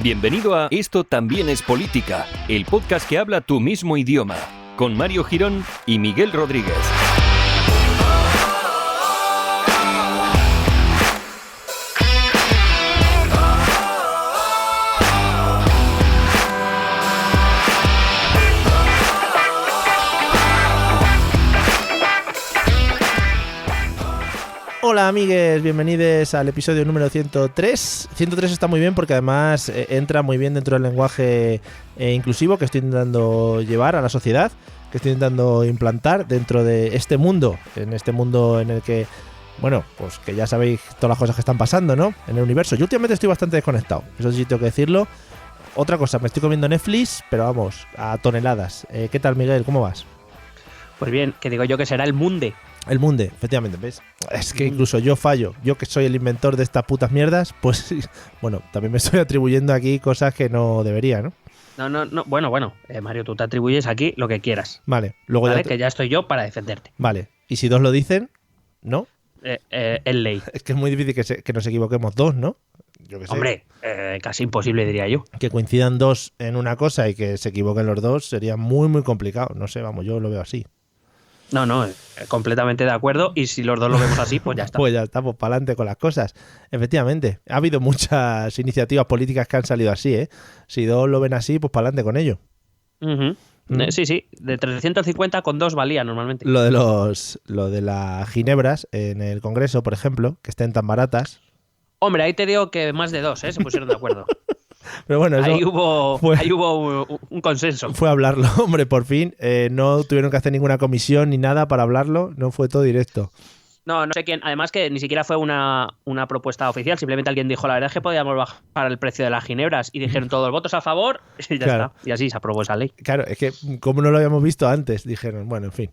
Bienvenido a Esto también es política, el podcast que habla tu mismo idioma, con Mario Girón y Miguel Rodríguez. Hola amigues, bienvenidos al episodio número 103. 103 está muy bien porque además entra muy bien dentro del lenguaje inclusivo que estoy intentando llevar a la sociedad, que estoy intentando implantar dentro de este mundo, en el que, bueno, pues que ya sabéis todas las cosas que están pasando, ¿no? En el universo. Yo últimamente estoy bastante desconectado, eso sí tengo que decirlo. Otra cosa, me estoy comiendo Netflix, pero vamos, a toneladas. ¿Qué tal, Miguel? ¿Cómo vas? Pues bien, que digo yo que será el Munde. El Munde, efectivamente, ¿ves? Es que incluso yo fallo. Yo que soy el inventor de estas putas mierdas, pues bueno, también me estoy atribuyendo aquí cosas que no debería, ¿no? No. Bueno, Mario, tú te atribuyes aquí lo que quieras. Vale, luego ¿Vale? Que ya estoy yo para defenderte. Vale, y si dos lo dicen, ¿no? Es ley. Es que es muy difícil que nos equivoquemos dos, ¿no? Yo que sé. Hombre, casi imposible, diría yo. Que coincidan dos en una cosa y que se equivoquen los dos sería muy, muy complicado. No sé, vamos, yo lo veo así. No, completamente de acuerdo. Y si los dos lo vemos así, pues ya está. Pues ya estamos para adelante con las cosas. Efectivamente, ha habido muchas iniciativas políticas que han salido así, ¿eh? Si dos lo ven así, pues para adelante con ello. Sí, de 350 con dos valía normalmente. Lo de las ginebras en el Congreso, por ejemplo, que estén tan baratas. Hombre, ahí te digo que más de dos, se pusieron de acuerdo. Pero bueno, ahí hubo un consenso. Fue hablarlo, hombre, por fin. No tuvieron que hacer ninguna comisión ni nada para hablarlo, no fue todo directo. No sé quién. Además que ni siquiera fue una propuesta oficial, simplemente alguien dijo, la verdad es que podíamos bajar el precio de las ginebras y dijeron todos votos a favor y ya está. Y así se aprobó esa ley. Claro, es que como no lo habíamos visto antes, dijeron, bueno, en fin.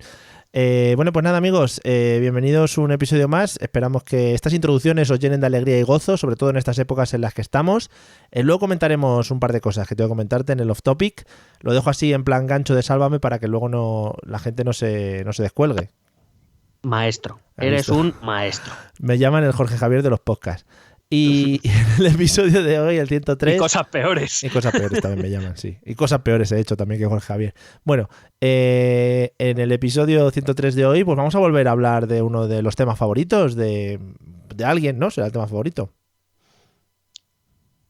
Bueno, pues nada amigos, bienvenidos a un episodio más. Esperamos que estas introducciones os llenen de alegría y gozo, sobre todo en estas épocas en las que estamos. Luego comentaremos un par de cosas que tengo que comentarte en el off topic. Lo dejo así en plan gancho de sálvame para que luego la gente no se descuelgue. Maestro, eres un maestro. Me llaman el Jorge Javier de los podcasts. Y en el episodio de hoy, el 103... Y cosas peores. Y cosas peores también me llaman, sí. Y cosas peores he hecho también que Jorge Javier. Bueno, en el episodio 103 de hoy, pues vamos a volver a hablar de uno de los temas favoritos de alguien, ¿no? Será el tema favorito.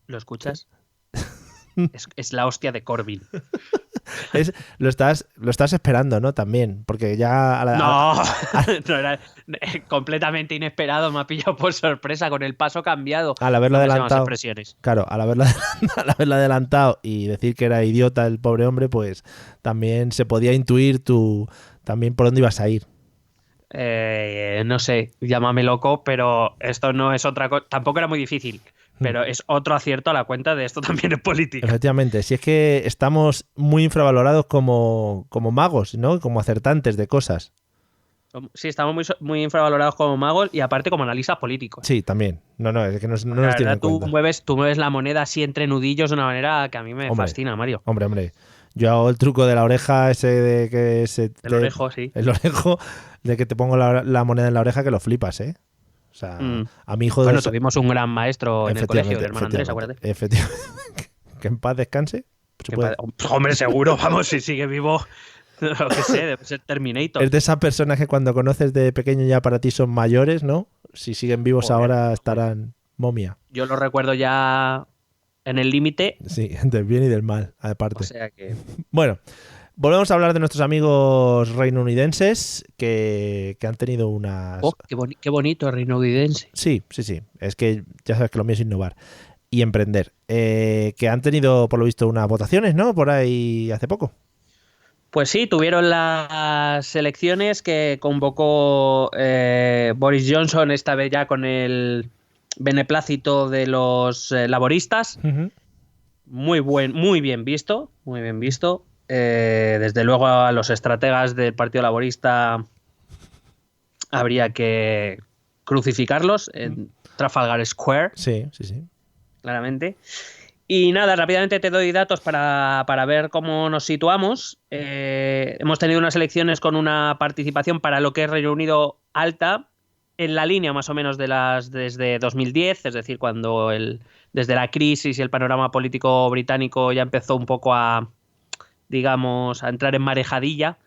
¿Lo escuchas? Es la hostia de Corbyn. Lo estás esperando, ¿no? También, porque ya... No, era completamente inesperado, me ha pillado por sorpresa con el paso cambiado. Al haberlo adelantado, claro, al haberlo adelantado y decir que era idiota el pobre hombre, pues también se podía intuir también por dónde ibas a ir. No sé, llámame loco, pero esto no es otra cosa. Tampoco era muy difícil. Pero es otro acierto a la cuenta de esto también es política. Efectivamente, si es que estamos muy infravalorados como magos, ¿no? Como acertantes de cosas. Sí, estamos muy infravalorados como magos y aparte como analistas políticos. Sí, también. No, es que no nos tienen en cuenta. Tú mueves la moneda así entre nudillos de una manera que a mí me fascina, Mario. Hombre. Yo hago el truco de la oreja ese de que el orejo, sí. El orejo de que te pongo la moneda en la oreja que lo flipas, ¿eh? O sea, a mi hijo... Bueno, tuvimos un gran maestro en el colegio, el hermano Andrés, acuérdate. Efectivamente. Que en paz descanse. Hombre, seguro, vamos, si sigue vivo, lo que sé, debe ser Terminator. Es de esas personas que cuando conoces de pequeño ya para ti son mayores, ¿no? Si siguen vivos ahora estarán momia. Yo lo recuerdo ya en el límite. Sí, del bien y del mal, aparte. O sea que... Bueno... Volvemos a hablar de nuestros amigos reinounidenses que han tenido unas... Oh, qué bonito reinounidense. Sí. Es que ya sabes que lo mío es innovar y emprender. Que han tenido, por lo visto, unas votaciones, ¿no? Por ahí hace poco. Pues sí, tuvieron las elecciones que convocó Boris Johnson, esta vez ya con el beneplácito de los laboristas. Uh-huh. Muy bien visto. Desde luego a los estrategas del Partido Laborista habría que crucificarlos en Trafalgar Square. Sí. Claramente. Y nada, rápidamente te doy datos para ver cómo nos situamos. Hemos tenido unas elecciones con una participación para lo que es Reino Unido alta, en la línea más o menos de las desde 2010, es decir, cuando desde la crisis y el panorama político británico ya empezó un poco a, digamos, a entrar en marejadilla.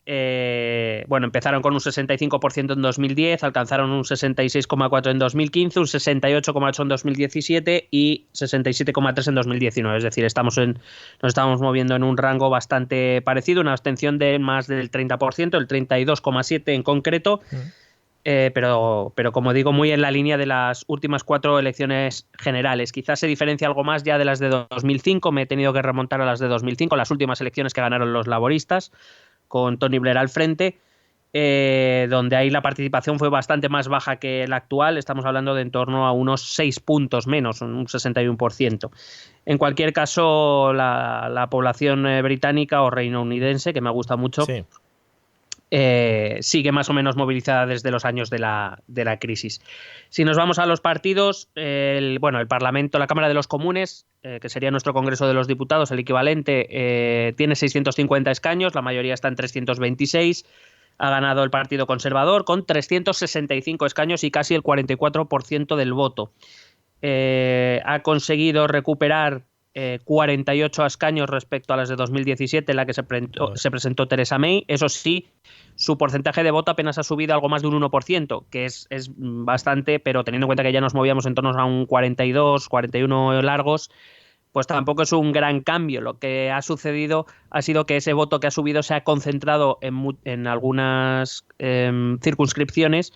Bueno, empezaron con un 65% en 2010, alcanzaron un 66,4% en 2015, un 68,8% en 2017 y 67,3% en 2019. Es decir, nos estamos moviendo en un rango bastante parecido, una abstención de más del 30%, el 32,7% en concreto. Pero como digo, muy en la línea de las últimas 4 elecciones generales. Quizás se diferencia algo más ya de las de 2005. Me he tenido que remontar a las de 2005, las últimas elecciones que ganaron los laboristas, con Tony Blair al frente, donde ahí la participación fue bastante más baja que la actual. Estamos hablando de en torno a unos 6 puntos menos, un 61%. En cualquier caso, la población británica o reinounidense, que me gusta mucho, sí, sigue más o menos movilizada desde los años de la crisis. Si nos vamos a los partidos, el Parlamento, la Cámara de los Comunes, que sería nuestro Congreso de los Diputados, el equivalente, tiene 650 escaños, la mayoría está en 326. Ha ganado el Partido Conservador con 365 escaños y casi el 44% del voto. Ha conseguido recuperar 48 escaños respecto a las de 2017, en la que se presentó Theresa May. Eso sí, su porcentaje de voto apenas ha subido algo más de un 1%, que es bastante, pero teniendo en cuenta que ya nos movíamos en torno a un 42, 41 largos, pues tampoco es un gran cambio. Lo que ha sucedido ha sido que ese voto que ha subido se ha concentrado en algunas circunscripciones,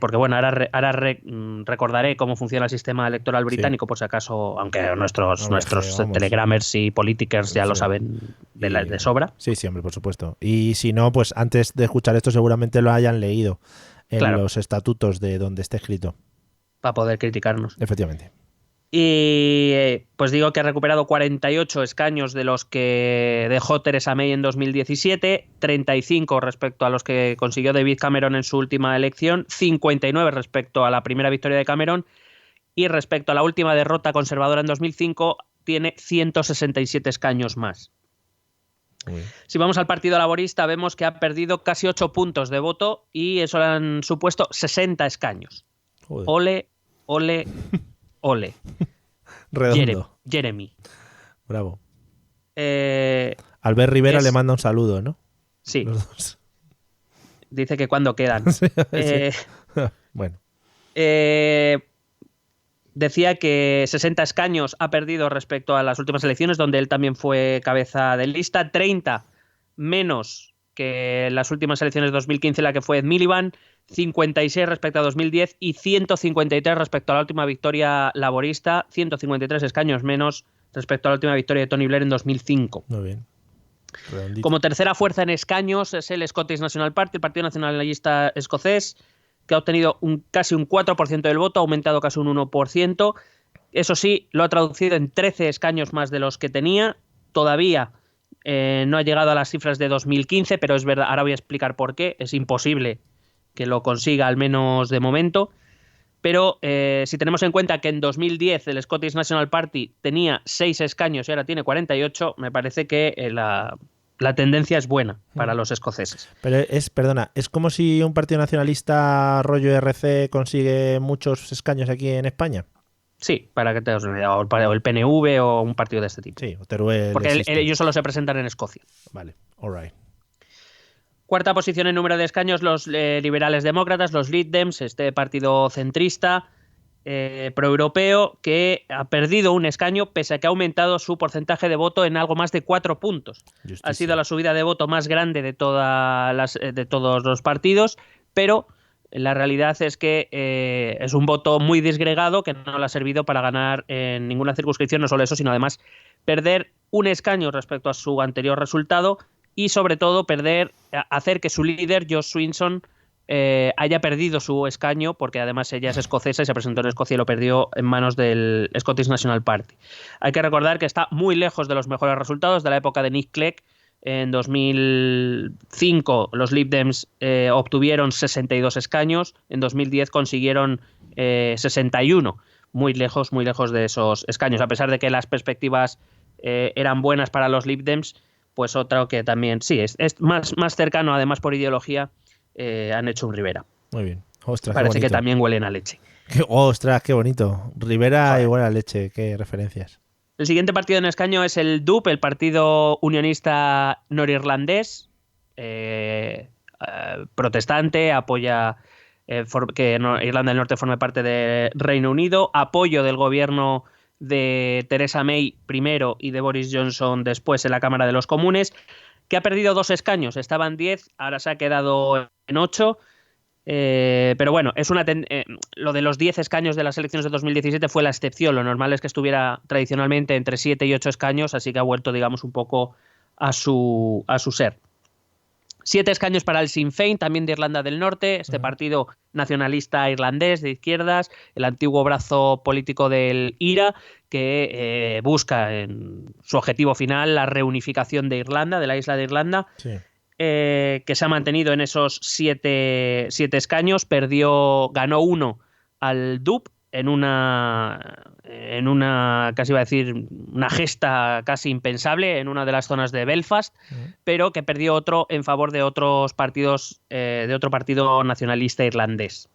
porque bueno, ahora recordaré cómo funciona el sistema electoral británico, sí, por si acaso, aunque nuestros telegramers y politikers ya lo saben de sobra. Sí, hombre, por supuesto. Y si no, pues antes de escuchar esto seguramente lo hayan leído en los estatutos de donde esté escrito. Para poder criticarnos. Efectivamente. Y pues digo que ha recuperado 48 escaños de los que dejó Theresa May en 2017, 35 respecto a los que consiguió David Cameron en su última elección, 59 respecto a la primera victoria de Cameron, y respecto a la última derrota conservadora en 2005 tiene 167 escaños más. Si vamos al Partido Laborista, vemos que ha perdido casi 8 puntos de voto y eso le han supuesto 60 escaños. Joder. Ole. Redondo. Jeremy. Bravo. Albert Rivera le manda un saludo, ¿no? Sí. Dice que cuando quedan. Sí. Bueno. Decía que 60 escaños ha perdido respecto a las últimas elecciones, donde él también fue cabeza de lista. 30 menos que las últimas elecciones de 2015, la que fue Ed Miliband. 56 respecto a 2010 y 153 respecto a la última victoria laborista, 153 escaños menos respecto a la última victoria de Tony Blair en 2005. Muy bien. Redondito. Como tercera fuerza en escaños es el Scottish National Party, el Partido Nacionalista Escocés, que ha obtenido casi un 4% del voto, ha aumentado casi un 1%. Eso sí, lo ha traducido en 13 escaños más de los que tenía. Todavía no ha llegado a las cifras de 2015, pero es verdad, ahora voy a explicar por qué. Es imposible que lo consiga, al menos de momento, pero si tenemos en cuenta que en 2010 el Scottish National Party tenía 6 escaños y ahora tiene 48, me parece que la tendencia es buena para los escoceses. Pero es como si un partido nacionalista rollo RC consigue muchos escaños aquí en España. Sí, para que te os olvide, o el PNV o un partido de este tipo. Sí, o Teruel. Porque ellos solo se presentan en Escocia. Vale, all right. Cuarta posición en número de escaños, los liberales demócratas, los Lib Dems, este partido centrista proeuropeo que ha perdido un escaño pese a que ha aumentado su porcentaje de voto en algo más de 4 puntos. Justicia. Ha sido la subida de voto más grande de todos los partidos, pero la realidad es que es un voto muy disgregado que no le ha servido para ganar en ninguna circunscripción, no solo eso, sino además perder un escaño respecto a su anterior resultado. Y sobre todo hacer que su líder, Josh Swinson, haya perdido su escaño, porque además ella es escocesa y se presentó en Escocia y lo perdió en manos del Scottish National Party. Hay que recordar que está muy lejos de los mejores resultados de la época de Nick Clegg. En 2005 los Lib Dems obtuvieron 62 escaños, en 2010 consiguieron 61, muy lejos de esos escaños, a pesar de que las perspectivas eran buenas para los Lib Dems. Pues otro que también, sí, es más cercano, además por ideología, han hecho un Rivera. Muy bien. Ostras, parece que también huelen a leche. Ostras, qué bonito. Rivera igual a leche, qué referencias. El siguiente partido en escaño es el DUP, el Partido Unionista Norirlandés, protestante, apoya que Irlanda del Norte forme parte del Reino Unido, apoyo del gobierno de Theresa May primero y de Boris Johnson después en la Cámara de los Comunes, que ha perdido 2 escaños, estaban 10, ahora se ha quedado en 8. Pero bueno, lo de los 10 escaños de las elecciones de 2017 fue la excepción. Lo normal es que estuviera tradicionalmente entre 7 y 8 escaños, así que ha vuelto, digamos, un poco a su ser. 7 escaños para el Sinn Féin, también de Irlanda del Norte, este partido nacionalista irlandés de izquierdas, el antiguo brazo político del IRA, que busca en su objetivo final la reunificación de Irlanda, de la isla de Irlanda. Sí. Que se ha mantenido en esos 7 escaños, ganó 1 al DUP en una casi iba a decir una gesta casi impensable en una de las zonas de Belfast, pero que perdió otro en favor de otros partidos, de otro partido nacionalista irlandés.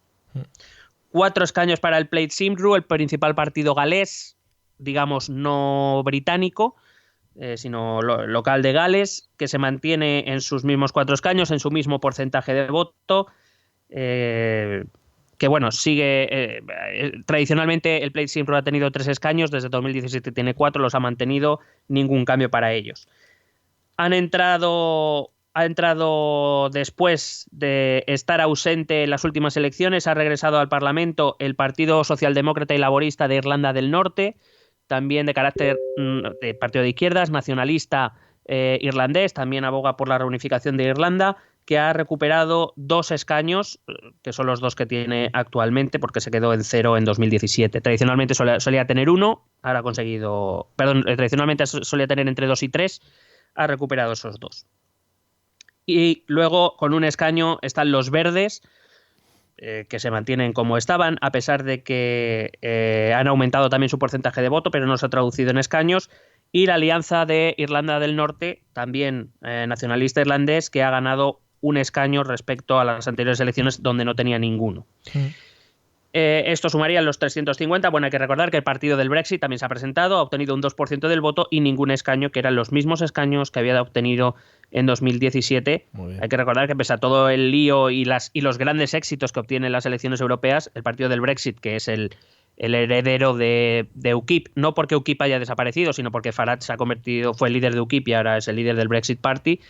4 escaños para el Plaid Cymru, el principal partido galés, digamos no británico, sino local de Gales, que se mantiene en sus mismos 4 escaños, en su mismo porcentaje de voto, que bueno, sigue tradicionalmente el Plaid Cymru ha tenido 3 escaños, desde 2017 tiene 4, los ha mantenido, ningún cambio para ellos. Ha entrado después de estar ausente en las últimas elecciones, ha regresado al Parlamento el Partido Socialdemócrata y Laborista de Irlanda del Norte, también de carácter de partido de izquierdas, nacionalista irlandés, también aboga por la reunificación de Irlanda, que ha recuperado 2 escaños, que son los 2 que tiene actualmente, porque se quedó en 0 en 2017. Tradicionalmente solía tener 1, ahora ha conseguido... tradicionalmente solía tener entre 2 y 3, ha recuperado esos 2. Y luego, con 1 escaño, están los verdes, que se mantienen como estaban, a pesar de que han aumentado también su porcentaje de voto, pero no se ha traducido en escaños, y la Alianza de Irlanda del Norte, también nacionalista irlandés, que ha ganado 1 escaño respecto a las anteriores elecciones donde no tenía ninguno. Esto sumaría los 350. Bueno, hay que recordar que el partido del Brexit también se ha presentado, ha obtenido un 2% del voto y ningún escaño, que eran los mismos escaños que había obtenido en 2017. Hay que recordar que pese a todo el lío y los grandes éxitos que obtienen las elecciones europeas, el partido del Brexit, que es el heredero de UKIP, no porque UKIP haya desaparecido, sino porque Farage fue el líder de UKIP y ahora es el líder del Brexit Party,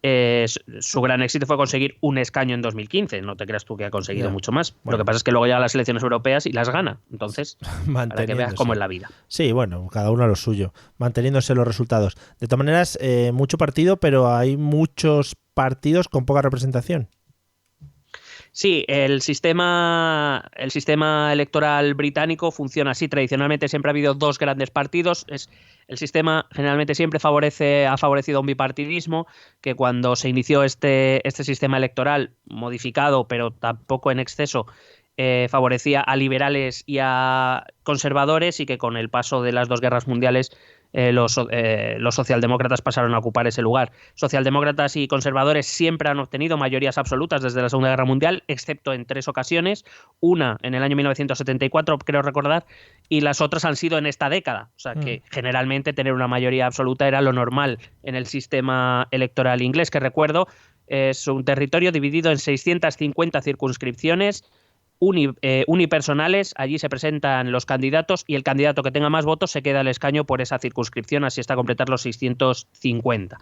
su gran éxito fue conseguir 1 escaño en 2015. No te creas tú que ha conseguido mucho más. Bueno. Lo que pasa es que luego llega a las elecciones europeas y las gana. Entonces, para que veas cómo es la vida. Sí, bueno, cada uno a lo suyo, manteniéndose los resultados. De todas maneras, mucho partido, pero hay muchos partidos con poca representación. Sí, el sistema electoral británico funciona así. Tradicionalmente siempre ha habido 2 grandes partidos. El sistema generalmente siempre ha favorecido un bipartidismo, que cuando se inició este sistema electoral modificado, pero tampoco en exceso, favorecía a liberales y a conservadores, y que con el paso de las 2 guerras mundiales los socialdemócratas pasaron a ocupar ese lugar. Socialdemócratas y conservadores siempre han obtenido mayorías absolutas desde la Segunda Guerra Mundial, excepto en 3 ocasiones, una en el año 1974, creo recordar, y las otras han sido en esta década. O sea que generalmente tener una mayoría absoluta era lo normal en el sistema electoral inglés, que recuerdo es un territorio dividido en 650 circunscripciones unipersonales. Allí se presentan los candidatos y el candidato que tenga más votos se queda el escaño por esa circunscripción, así hasta completar los 650.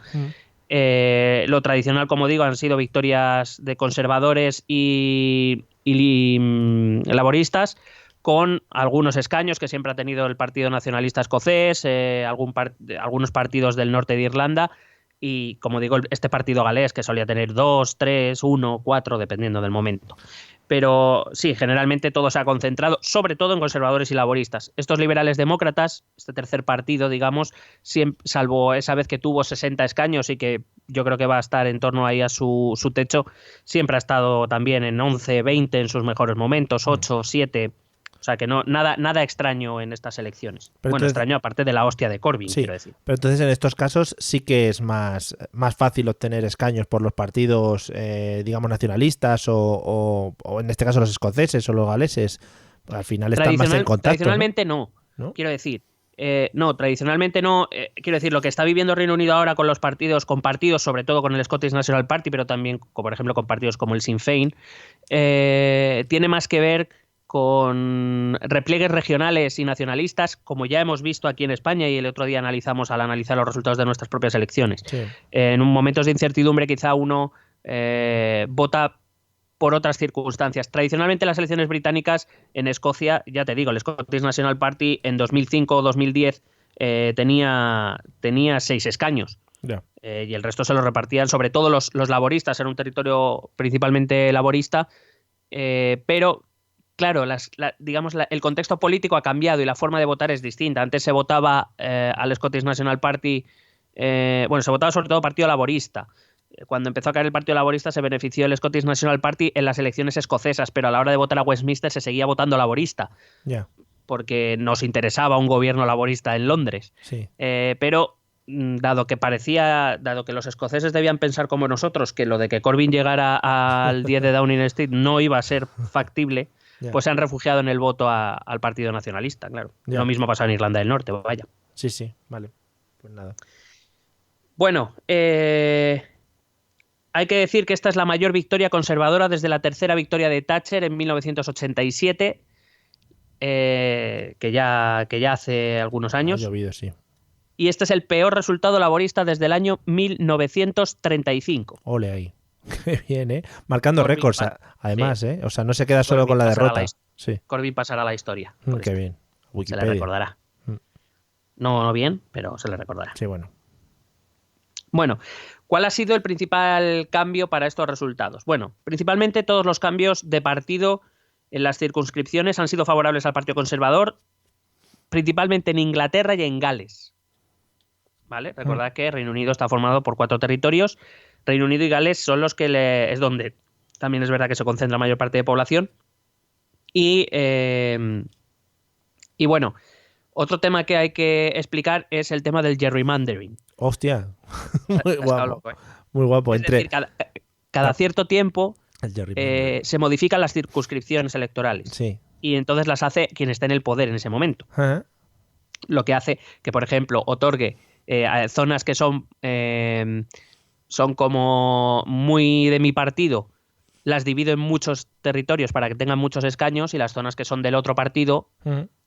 Lo tradicional, como digo, han sido victorias de conservadores y laboristas, con algunos escaños que siempre ha tenido el Partido Nacionalista Escocés, algunos partidos del norte de Irlanda, y, como digo, este partido galés, que solía tener 2, 3, 1, 4, dependiendo del momento. Pero sí, generalmente todo se ha concentrado, sobre todo en conservadores y laboristas. Estos liberales demócratas, este tercer partido, digamos, salvo esa vez que tuvo 60 escaños y que yo creo que va a estar en torno ahí a su techo, siempre ha estado también en 11, 20 en sus mejores momentos, 8, 7. O sea que no, nada extraño en estas elecciones. Pero bueno, entonces, extraño aparte de la hostia de Corbyn, sí, quiero decir. pero entonces en estos casos sí que es más fácil obtener escaños por los partidos, digamos, nacionalistas o en este caso los escoceses o los galeses. Pues al final están más en contacto. Tradicionalmente no. Quiero decir. No, tradicionalmente no. Quiero decir, lo que está viviendo Reino Unido ahora con los partidos, sobre todo con el Scottish National Party, pero también, por ejemplo, con partidos como el Sinn Féin, tiene más que ver con repliegues regionales y nacionalistas, como ya hemos visto aquí en España y el otro día analizamos al analizar los resultados de nuestras propias elecciones. Sí. En momentos de incertidumbre quizá uno vota por otras circunstancias. Tradicionalmente las elecciones británicas en Escocia, ya te digo, el Scottish National Party en 2005 o 2010 tenía 6 escaños. Yeah. Y el resto se los repartían, sobre todo los laboristas, era un territorio principalmente laborista, pero claro, el contexto político ha cambiado y la forma de votar es distinta. Antes se votaba al Scottish National Party, se votaba sobre todo Partido Laborista. Cuando empezó a caer el Partido Laborista se benefició el Scottish National Party en las elecciones escocesas, pero a la hora de votar a Westminster se seguía votando laborista, porque nos interesaba un gobierno laborista en Londres. Sí. Pero dado que los escoceses debían pensar como nosotros, que lo de que Corbyn llegara al 10 de Downing Street no iba a ser factible, pues se han refugiado en el voto al Partido Nacionalista, claro. Lo mismo pasó en Irlanda del Norte, vaya. Sí, vale. Pues nada. Bueno, hay que decir que esta es la mayor victoria conservadora desde la tercera victoria de Thatcher en 1987, que ya hace algunos años. Ha llovido, sí. Y este es el peor resultado laborista desde el año 1935. Ole ahí. Qué bien, ¿eh? Marcando récords, además, sí. O sea, no se queda solo con la derrota. Sí. Corbyn pasará a la historia. Qué bien. Wikipedia. Se le recordará. No bien, pero se le recordará. Sí, bueno. Bueno, ¿cuál ha sido el principal cambio para estos resultados? Bueno, principalmente todos los cambios de partido en las circunscripciones han sido favorables al Partido Conservador, principalmente en Inglaterra y en Gales. ¿Vale? Recordad que Reino Unido está formado por 4 territorios. Reino Unido y Gales son los que es donde también es verdad que se concentra la mayor parte de población. Y bueno, otro tema que hay que explicar es el tema del gerrymandering. Hostia, muy guapo. Loco, Muy guapo. Es decir, cada cierto tiempo se modifican las circunscripciones electorales. Sí. Y entonces las hace quien está en el poder en ese momento. Lo que hace que, por ejemplo, otorgue zonas que son como muy de mi partido, las divido en muchos territorios para que tengan muchos escaños, y las zonas que son del otro partido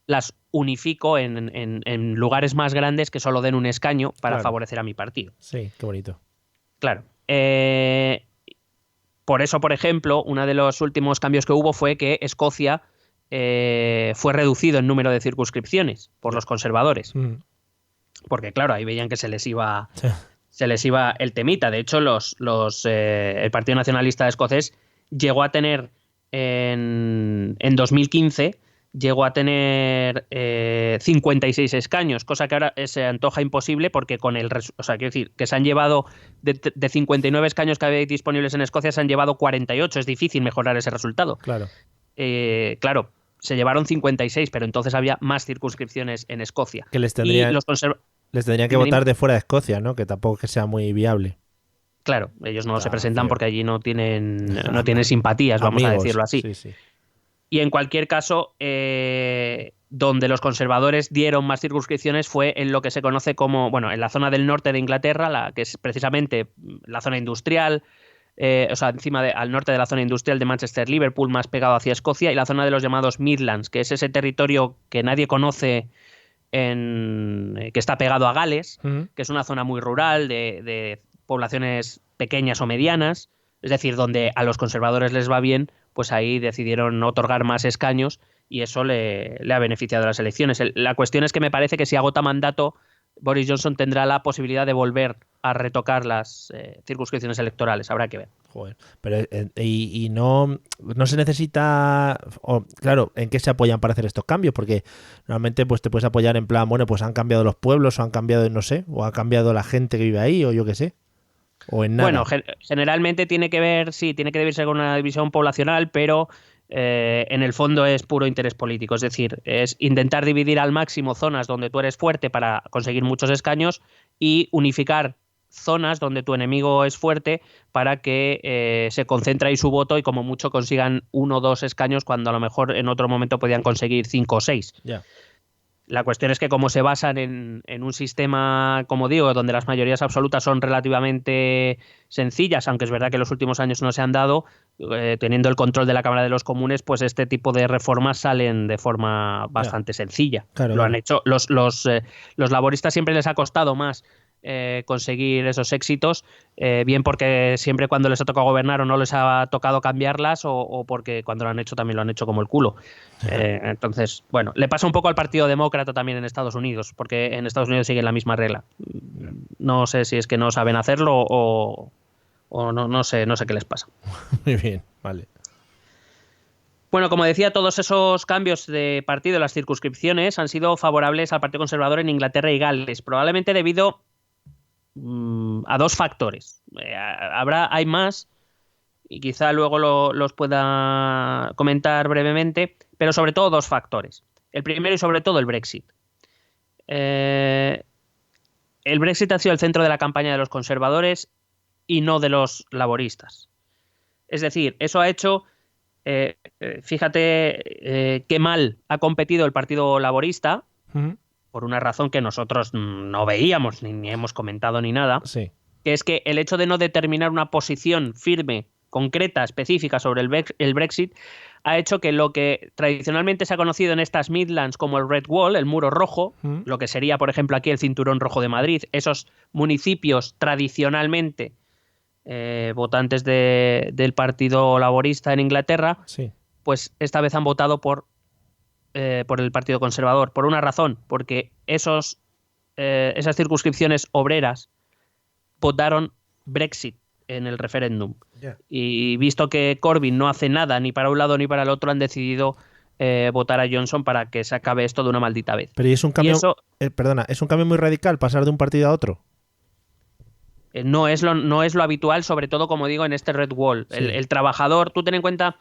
las unifico en lugares más grandes que solo den un escaño para favorecer a mi partido. Sí, qué bonito. Claro. Por eso, por ejemplo, uno de los últimos cambios que hubo fue que Escocia fue reducido en número de circunscripciones por los conservadores. Porque, claro, ahí veían que se les iba el temita. De hecho, el Partido Nacionalista Escocés llegó a tener en 2015 llegó a tener 56 escaños, cosa que ahora se antoja imposible porque quiero decir, que se han llevado de 59 escaños que había disponibles en Escocia, se han llevado 48. Es difícil mejorar ese resultado. Claro. Claro, se llevaron 56, pero entonces había más circunscripciones en Escocia. Que les tendrían que votar de fuera de Escocia, ¿no? Que tampoco que sea muy viable. Claro, ellos no se presentan porque allí no tienen simpatías, vamos a decirlo así. Sí. Y en cualquier caso, donde los conservadores dieron más circunscripciones fue en lo que se conoce como, en la zona del norte de Inglaterra, que es precisamente la zona industrial, al norte de la zona industrial de Manchester, Liverpool, más pegado hacia Escocia, y la zona de los llamados Midlands, que es ese territorio que nadie conoce, que está pegado a Gales, que es una zona muy rural de poblaciones pequeñas o medianas, es decir, donde a los conservadores les va bien, pues ahí decidieron otorgar más escaños y eso le ha beneficiado a las elecciones. La cuestión es que me parece que si agota mandato, Boris Johnson tendrá la posibilidad de volver a retocar las circunscripciones electorales. Habrá que ver. Joder, pero y no se necesita, claro, ¿en qué se apoyan para hacer estos cambios? Porque normalmente pues te puedes apoyar en plan, pues han cambiado los pueblos, o han cambiado, no sé, o ha cambiado la gente que vive ahí, o yo qué sé. O en nada. Bueno, generalmente tiene que deberse con una división poblacional, pero en el fondo es puro interés político. Es decir, es intentar dividir al máximo zonas donde tú eres fuerte para conseguir muchos escaños y unificar zonas donde tu enemigo es fuerte para que se concentre ahí su voto y como mucho consigan 1 o 2 escaños cuando a lo mejor en otro momento podían conseguir 5 o 6. Ya. La cuestión es que como se basan en un sistema, como digo, donde las mayorías absolutas son relativamente sencillas, aunque es verdad que en los últimos años no se han dado, teniendo el control de la Cámara de los Comunes, pues este tipo de reformas salen de forma bastante sencilla. Claro, Lo han hecho, los laboristas siempre les ha costado más conseguir esos éxitos, bien porque siempre cuando les ha tocado gobernar o no les ha tocado cambiarlas o porque cuando lo han hecho también lo han hecho como el culo. Entonces, bueno, le pasa un poco al Partido Demócrata también en Estados Unidos, porque en Estados Unidos siguen la misma regla. No sé si es que no saben hacerlo o no sé qué les pasa. Muy bien, vale. Bueno, como decía, todos esos cambios de partido, las circunscripciones, han sido favorables al Partido Conservador en Inglaterra y Gales, probablemente debido a 2 factores. Hay más y quizá luego los pueda comentar brevemente, pero sobre todo 2 factores. El primero y sobre todo el Brexit. El Brexit ha sido el centro de la campaña de los conservadores y no de los laboristas. Es decir, eso ha hecho, fíjate qué mal ha competido el Partido Laborista, por una razón que nosotros no veíamos, ni hemos comentado ni nada, Sí. que es que el hecho de no determinar una posición firme, concreta, específica sobre el Brexit, ha hecho que lo que tradicionalmente se ha conocido en estas Midlands como el Red Wall, el muro rojo, lo que sería, por ejemplo, aquí el Cinturón Rojo de Madrid, esos municipios tradicionalmente votantes del Partido Laborista en Inglaterra, Sí. pues esta vez han votado por el Partido Conservador, por una razón, porque esas circunscripciones obreras votaron Brexit en el referéndum. Yeah. Y visto que Corbyn no hace nada ni para un lado ni para el otro, han decidido votar a Johnson para que se acabe esto de una maldita vez. Pero es un cambio, eso, es un cambio muy radical pasar de un partido a otro. No es lo habitual, sobre todo, como digo, en este Red Wall. Sí. El trabajador, tú ten en cuenta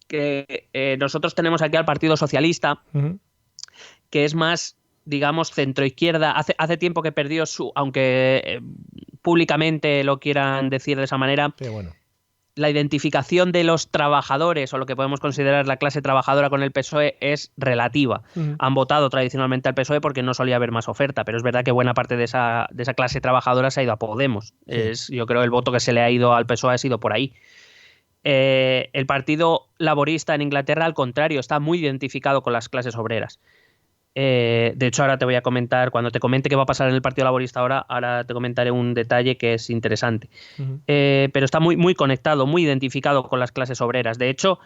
que nosotros tenemos aquí al Partido Socialista, que es más, digamos, centroizquierda. Hace tiempo que perdió aunque públicamente lo quieran decir de esa manera, Bueno. la identificación de los trabajadores o lo que podemos considerar la clase trabajadora con el PSOE es relativa. Han votado tradicionalmente al PSOE porque no solía haber más oferta, pero es verdad que buena parte de esa clase trabajadora se ha ido a Podemos. Sí. Yo creo que el voto que se le ha ido al PSOE ha sido por ahí. El Partido Laborista en Inglaterra, al contrario, está muy identificado con las clases obreras. De hecho, ahora te voy a comentar, cuando te comente qué va a pasar en el Partido Laborista ahora te comentaré un detalle que es interesante. Pero está muy, muy conectado, muy identificado con las clases obreras. De hecho,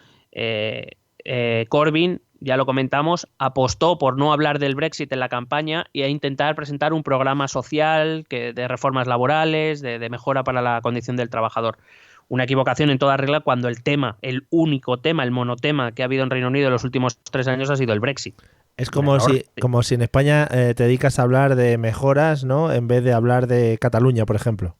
Corbyn, ya lo comentamos, apostó por no hablar del Brexit en la campaña y a intentar presentar un programa social de reformas laborales, de mejora para la condición del trabajador. Una equivocación en toda regla cuando el único tema, el monotema que ha habido en Reino Unido en los últimos 3 años ha sido el Brexit. Es como si en España te dedicas a hablar de mejoras, ¿no? En vez de hablar de Cataluña, por ejemplo.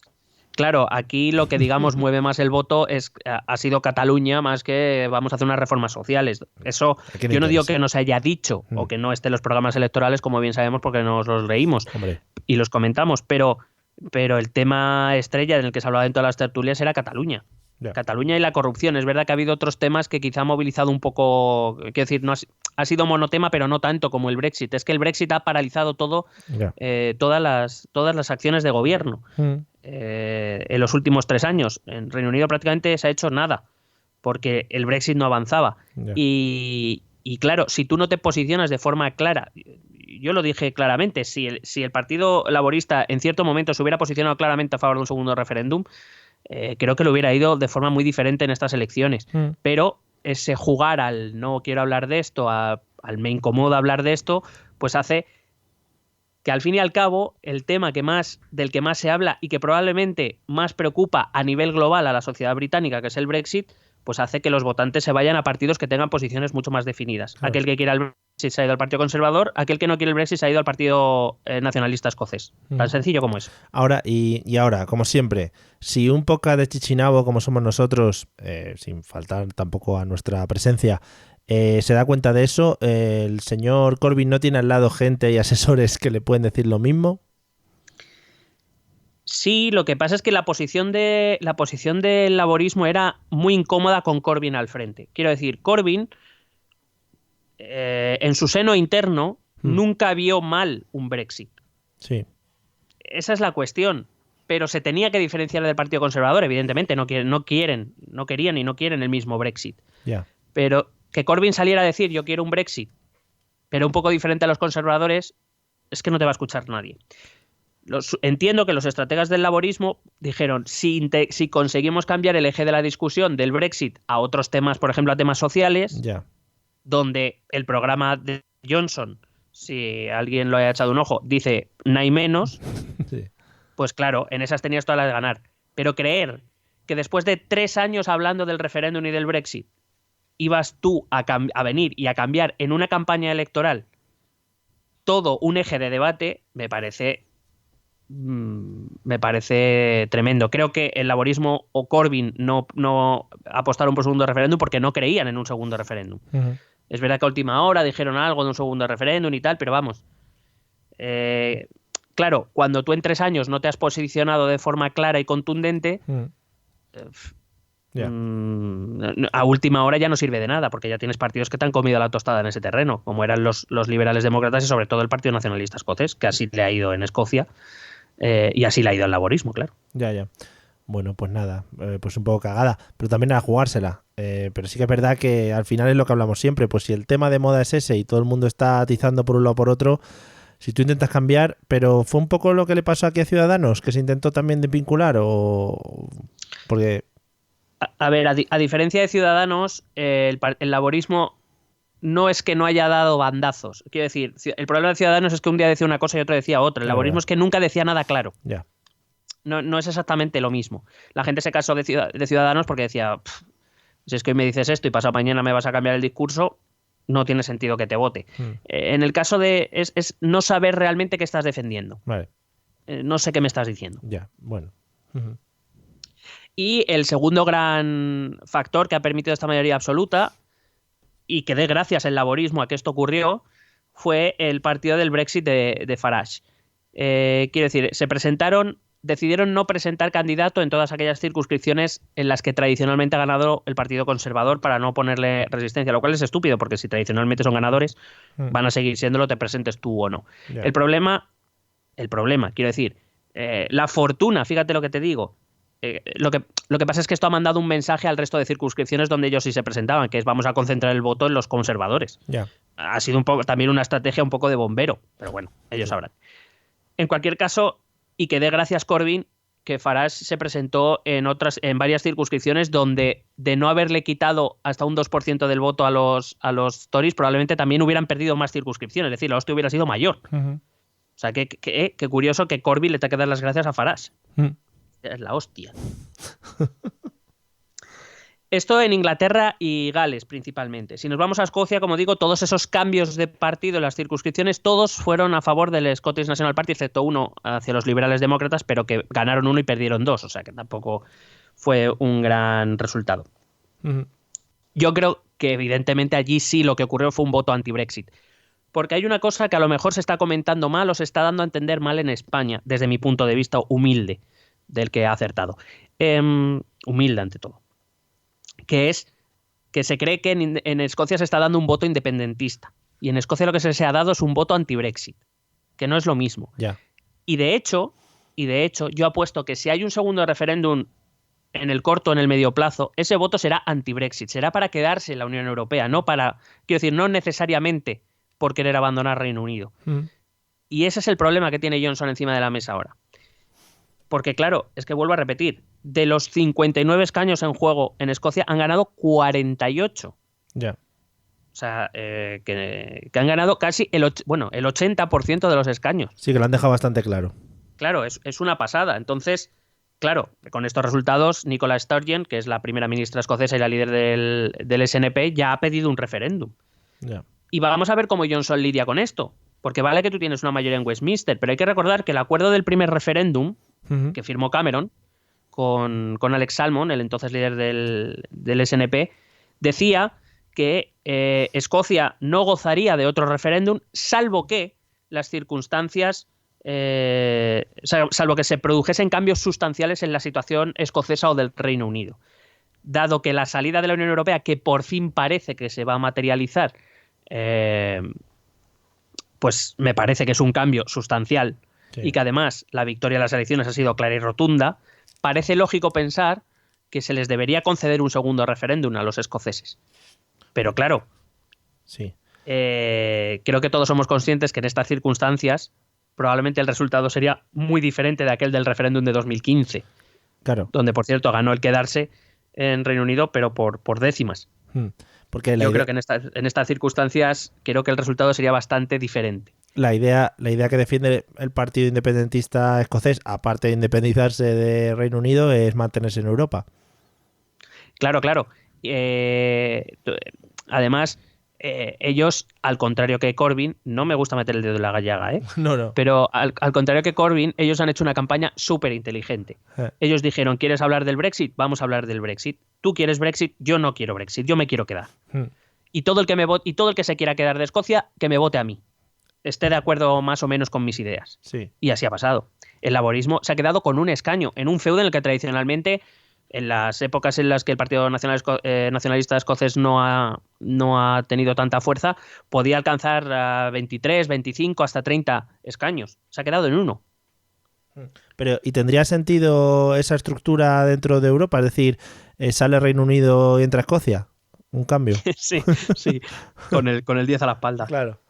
Claro, aquí lo que digamos mueve más el voto ha sido Cataluña más que vamos a hacer unas reformas sociales. Eso yo no digo que no se haya dicho o que no esté en los programas electorales, como bien sabemos porque nos los leímos y los comentamos, pero el tema estrella en el que se hablaba en todas las tertulias era Cataluña. Yeah. Cataluña y la corrupción. Es verdad que ha habido otros temas que quizá han movilizado un poco, quiero decir, no ha sido monotema, pero no tanto como el Brexit. Es que el Brexit ha paralizado todo, todas las acciones de gobierno en los últimos 3 años. En Reino Unido prácticamente se ha hecho nada, porque el Brexit no avanzaba. Yeah. Y claro, si tú no te posicionas de forma clara, yo lo dije claramente, si el Partido Laborista en cierto momento se hubiera posicionado claramente a favor de un segundo referéndum, creo que lo hubiera ido de forma muy diferente en estas elecciones. Pero ese jugar al no quiero hablar de esto, al me incomoda hablar de esto, pues hace que al fin y al cabo el tema del que más se habla y que probablemente más preocupa a nivel global a la sociedad británica, que es el Brexit, pues hace que los votantes se vayan a partidos que tengan posiciones mucho más definidas. Claro. Aquel que quiera el se ha ido al Partido Conservador, aquel que no quiere el Brexit se ha ido al Partido Nacionalista Escocés. Tan sencillo como eso. Ahora, y ahora, como siempre, si un poco de chichinabo como somos nosotros, sin faltar tampoco a nuestra presencia, se da cuenta de eso, el señor Corbyn no tiene al lado gente y asesores que le pueden decir lo mismo. Sí, lo que pasa es que la posición del laborismo era muy incómoda con Corbyn al frente. Quiero decir, Corbyn en su seno interno nunca vio mal un Brexit. Sí. Esa es la cuestión. Pero se tenía que diferenciar del Partido Conservador, evidentemente. No querían y no quieren el mismo Brexit. Yeah. Pero que Corbyn saliera a decir yo quiero un Brexit, pero un poco diferente a los conservadores, es que no te va a escuchar nadie. Entiendo que los estrategas del laborismo dijeron, si conseguimos cambiar el eje de la discusión del Brexit a otros temas, por ejemplo, a temas sociales, donde el programa de Johnson, si alguien lo haya echado un ojo, dice no hay menos, sí. Pues claro, en esas tenías todas las de ganar. Pero creer que después de 3 años hablando del referéndum y del Brexit, ibas tú a venir y a cambiar en una campaña electoral todo un eje de debate, me parece tremendo. Creo que el laborismo o Corbyn no apostaron por un segundo referéndum porque no creían en un segundo referéndum. Uh-huh. Es verdad que a última hora dijeron algo de un segundo referéndum y tal, pero vamos. Claro, cuando tú en 3 años no te has posicionado de forma clara y contundente, a última hora ya no sirve de nada, porque ya tienes partidos que te han comido la tostada en ese terreno, como eran los liberales demócratas y sobre todo el Partido Nacionalista Escocés, que así le ha ido en Escocia. Y así le ha ido al laborismo, claro. Ya. Bueno, pues nada, pues un poco cagada, pero también a jugársela. Pero sí que es verdad que al final es lo que hablamos siempre, pues si el tema de moda es ese y todo el mundo está atizando por un lado o por otro, si tú intentas cambiar, pero fue un poco lo que le pasó aquí a Ciudadanos, que se intentó también desvincular o... Porque... A ver, a diferencia de Ciudadanos, el laborismo no es que no haya dado bandazos. Quiero decir, el problema de Ciudadanos es que un día decía una cosa y otro decía otra. El laborismo es que nunca decía nada claro. Yeah. No es exactamente lo mismo. La gente se casó de Ciudadanos porque decía, si es que hoy me dices esto y pasado mañana me vas a cambiar el discurso, no tiene sentido que te vote. En el caso de... Es no saber realmente qué estás defendiendo. Vale. No sé qué me estás diciendo. Ya, bueno. Uh-huh. Y el segundo gran factor que ha permitido esta mayoría absoluta y que dé gracias el laborismo a que esto ocurrió, fue el partido del Brexit de Farage. Quiero decir, decidieron no presentar candidato en todas aquellas circunscripciones en las que tradicionalmente ha ganado el Partido Conservador para no ponerle resistencia, lo cual es estúpido, porque si tradicionalmente son ganadores, van a seguir siéndolo, te presentes tú o no. Yeah. El problema, quiero decir, la fortuna, fíjate lo que te digo, lo que pasa es que esto ha mandado un mensaje al resto de circunscripciones donde ellos sí se presentaban, que es vamos a concentrar el voto en los conservadores. Yeah. Ha sido también una estrategia un poco de bombero, pero bueno, ellos sabrán. En cualquier caso, y que dé gracias Corbyn, que Farage se presentó en varias circunscripciones donde de no haberle quitado hasta un 2% del voto a los Tories, probablemente también hubieran perdido más circunscripciones, es decir, la hostia hubiera sido mayor. Uh-huh. O sea, que curioso que Corbyn le tenga que dar las gracias a Farage. Es la hostia. Esto en Inglaterra y Gales principalmente. Si nos vamos a Escocia, como digo, todos esos cambios de partido en las circunscripciones, todos fueron a favor del Scottish National Party, excepto uno hacia los liberales demócratas, pero que ganaron 1 y perdieron 2, o sea que tampoco fue un gran resultado. Uh-huh. Yo creo que evidentemente allí sí lo que ocurrió fue un voto anti-Brexit. Porque hay una cosa que a lo mejor se está comentando mal o se está dando a entender mal en España, desde mi punto de vista humilde, del que ha acertado. Humilde ante todo. Que es que se cree que en Escocia se está dando un voto independentista. Y en Escocia lo que se ha dado es un voto anti-Brexit. Que no es lo mismo. Yeah. Y de hecho, yo apuesto que si hay un segundo referéndum en el corto o en el medio plazo, ese voto será anti-Brexit. Será para quedarse en la Unión Europea. No necesariamente por querer abandonar Reino Unido. Y ese es el problema que tiene Johnson encima de la mesa ahora. Porque claro, es que vuelvo a repetir, de los 59 escaños en juego en Escocia han ganado 48. Ya. Yeah. O sea, que han ganado casi el 80% de los escaños. Sí, que lo han dejado bastante claro. Claro, es una pasada. Entonces, claro, con estos resultados, Nicola Sturgeon, que es la primera ministra escocesa y la líder del SNP, ya ha pedido un referéndum. Yeah. Y vamos a ver cómo Johnson lidia con esto. Porque vale que tú tienes una mayoría en Westminster, pero hay que recordar que el acuerdo del primer referéndum que firmó Cameron con Alex Salmond, el entonces líder del SNP, decía que Escocia no gozaría de otro referéndum, salvo que las circunstancias, salvo que se produjesen cambios sustanciales en la situación escocesa o del Reino Unido. Dado que la salida de la Unión Europea, que por fin parece que se va a materializar, pues me parece que es un cambio sustancial, sí, y que además la victoria de las elecciones ha sido clara y rotunda, parece lógico pensar que se les debería conceder un segundo referéndum a los escoceses. Pero claro, sí, creo que todos somos conscientes que en estas circunstancias probablemente el resultado sería muy diferente de aquel del referéndum de 2015. Claro. Donde, por cierto, ganó el quedarse en Reino Unido, pero por décimas. Porque yo creo que en estas circunstancias creo que el resultado sería bastante diferente. La idea que defiende el Partido Independentista Escocés, aparte de independizarse de Reino Unido, es mantenerse en Europa. Claro. Además, ellos, al contrario que Corbyn, no me gusta meter el dedo en la llaga, No. Pero al contrario que Corbyn, ellos han hecho una campaña súper inteligente. Ellos dijeron, ¿quieres hablar del Brexit? Vamos a hablar del Brexit. Tú quieres Brexit, yo no quiero Brexit, yo me quiero quedar. Y todo el que se quiera quedar de Escocia, que me vote a mí. Esté de acuerdo más o menos con mis ideas. Sí. Y así ha pasado. El laborismo se ha quedado con un escaño en un feudo en el que tradicionalmente, en las épocas en las que el Partido Nacionalista Escocés no ha tenido tanta fuerza, podía alcanzar a 23, 25, hasta 30 escaños. Se ha quedado en uno. Pero, ¿y tendría sentido esa estructura dentro de Europa? Es decir, ¿sale Reino Unido y entra Escocia? ¿Un cambio? Sí, con el 10 a la espalda. Claro.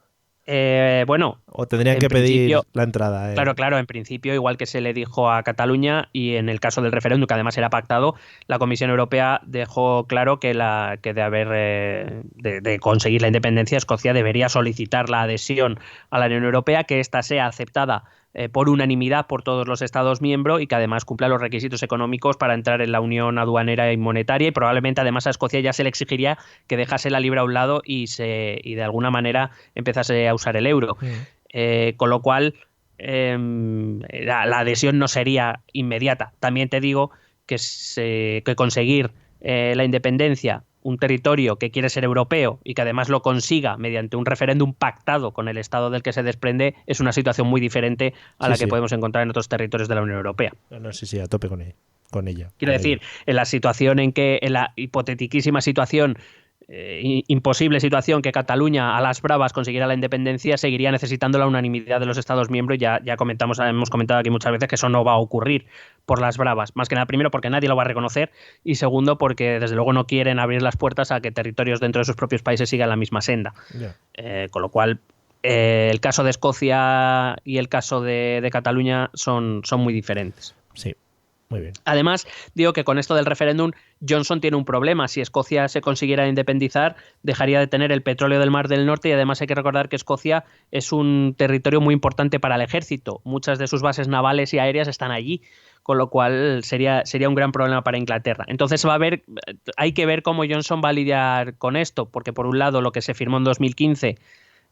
Bueno, o tendrían que pedir la entrada. Claro, en principio, igual que se le dijo a Cataluña, y en el caso del referéndum, que además era pactado, la Comisión Europea dejó claro que de conseguir la independencia, Escocia debería solicitar la adhesión a la Unión Europea, que ésta sea aceptada por unanimidad por todos los Estados miembros y que además cumpla los requisitos económicos para entrar en la Unión Aduanera y Monetaria, y probablemente además a Escocia ya se le exigiría que dejase la libra a un lado y de alguna manera empezase a usar el euro. Con lo cual la adhesión no sería inmediata. También te digo que conseguir la independencia, un territorio que quiere ser europeo y que además lo consiga mediante un referéndum pactado con el Estado del que se desprende, es una situación muy diferente a la que podemos encontrar en otros territorios de la Unión Europea. Sí, a tope con ella. Quiero decir, en la hipotetiquísima situación, imposible situación que Cataluña a las bravas consiguiera la independencia, seguiría necesitando la unanimidad de los Estados miembros. Ya hemos comentado aquí muchas veces que eso no va a ocurrir por las bravas. Más que nada, primero, porque nadie lo va a reconocer, y segundo, porque desde luego no quieren abrir las puertas a que territorios dentro de sus propios países sigan la misma senda. Con lo cual, el caso de Escocia y el caso de Cataluña son muy diferentes. Sí. Muy bien. Además, digo que con esto del referéndum, Johnson tiene un problema. Si Escocia se consiguiera independizar, dejaría de tener el petróleo del Mar del Norte, y además hay que recordar que Escocia es un territorio muy importante para el ejército. Muchas de sus bases navales y aéreas están allí, con lo cual sería un gran problema para Inglaterra. Entonces hay que ver cómo Johnson va a lidiar con esto, porque por un lado lo que se firmó en 2015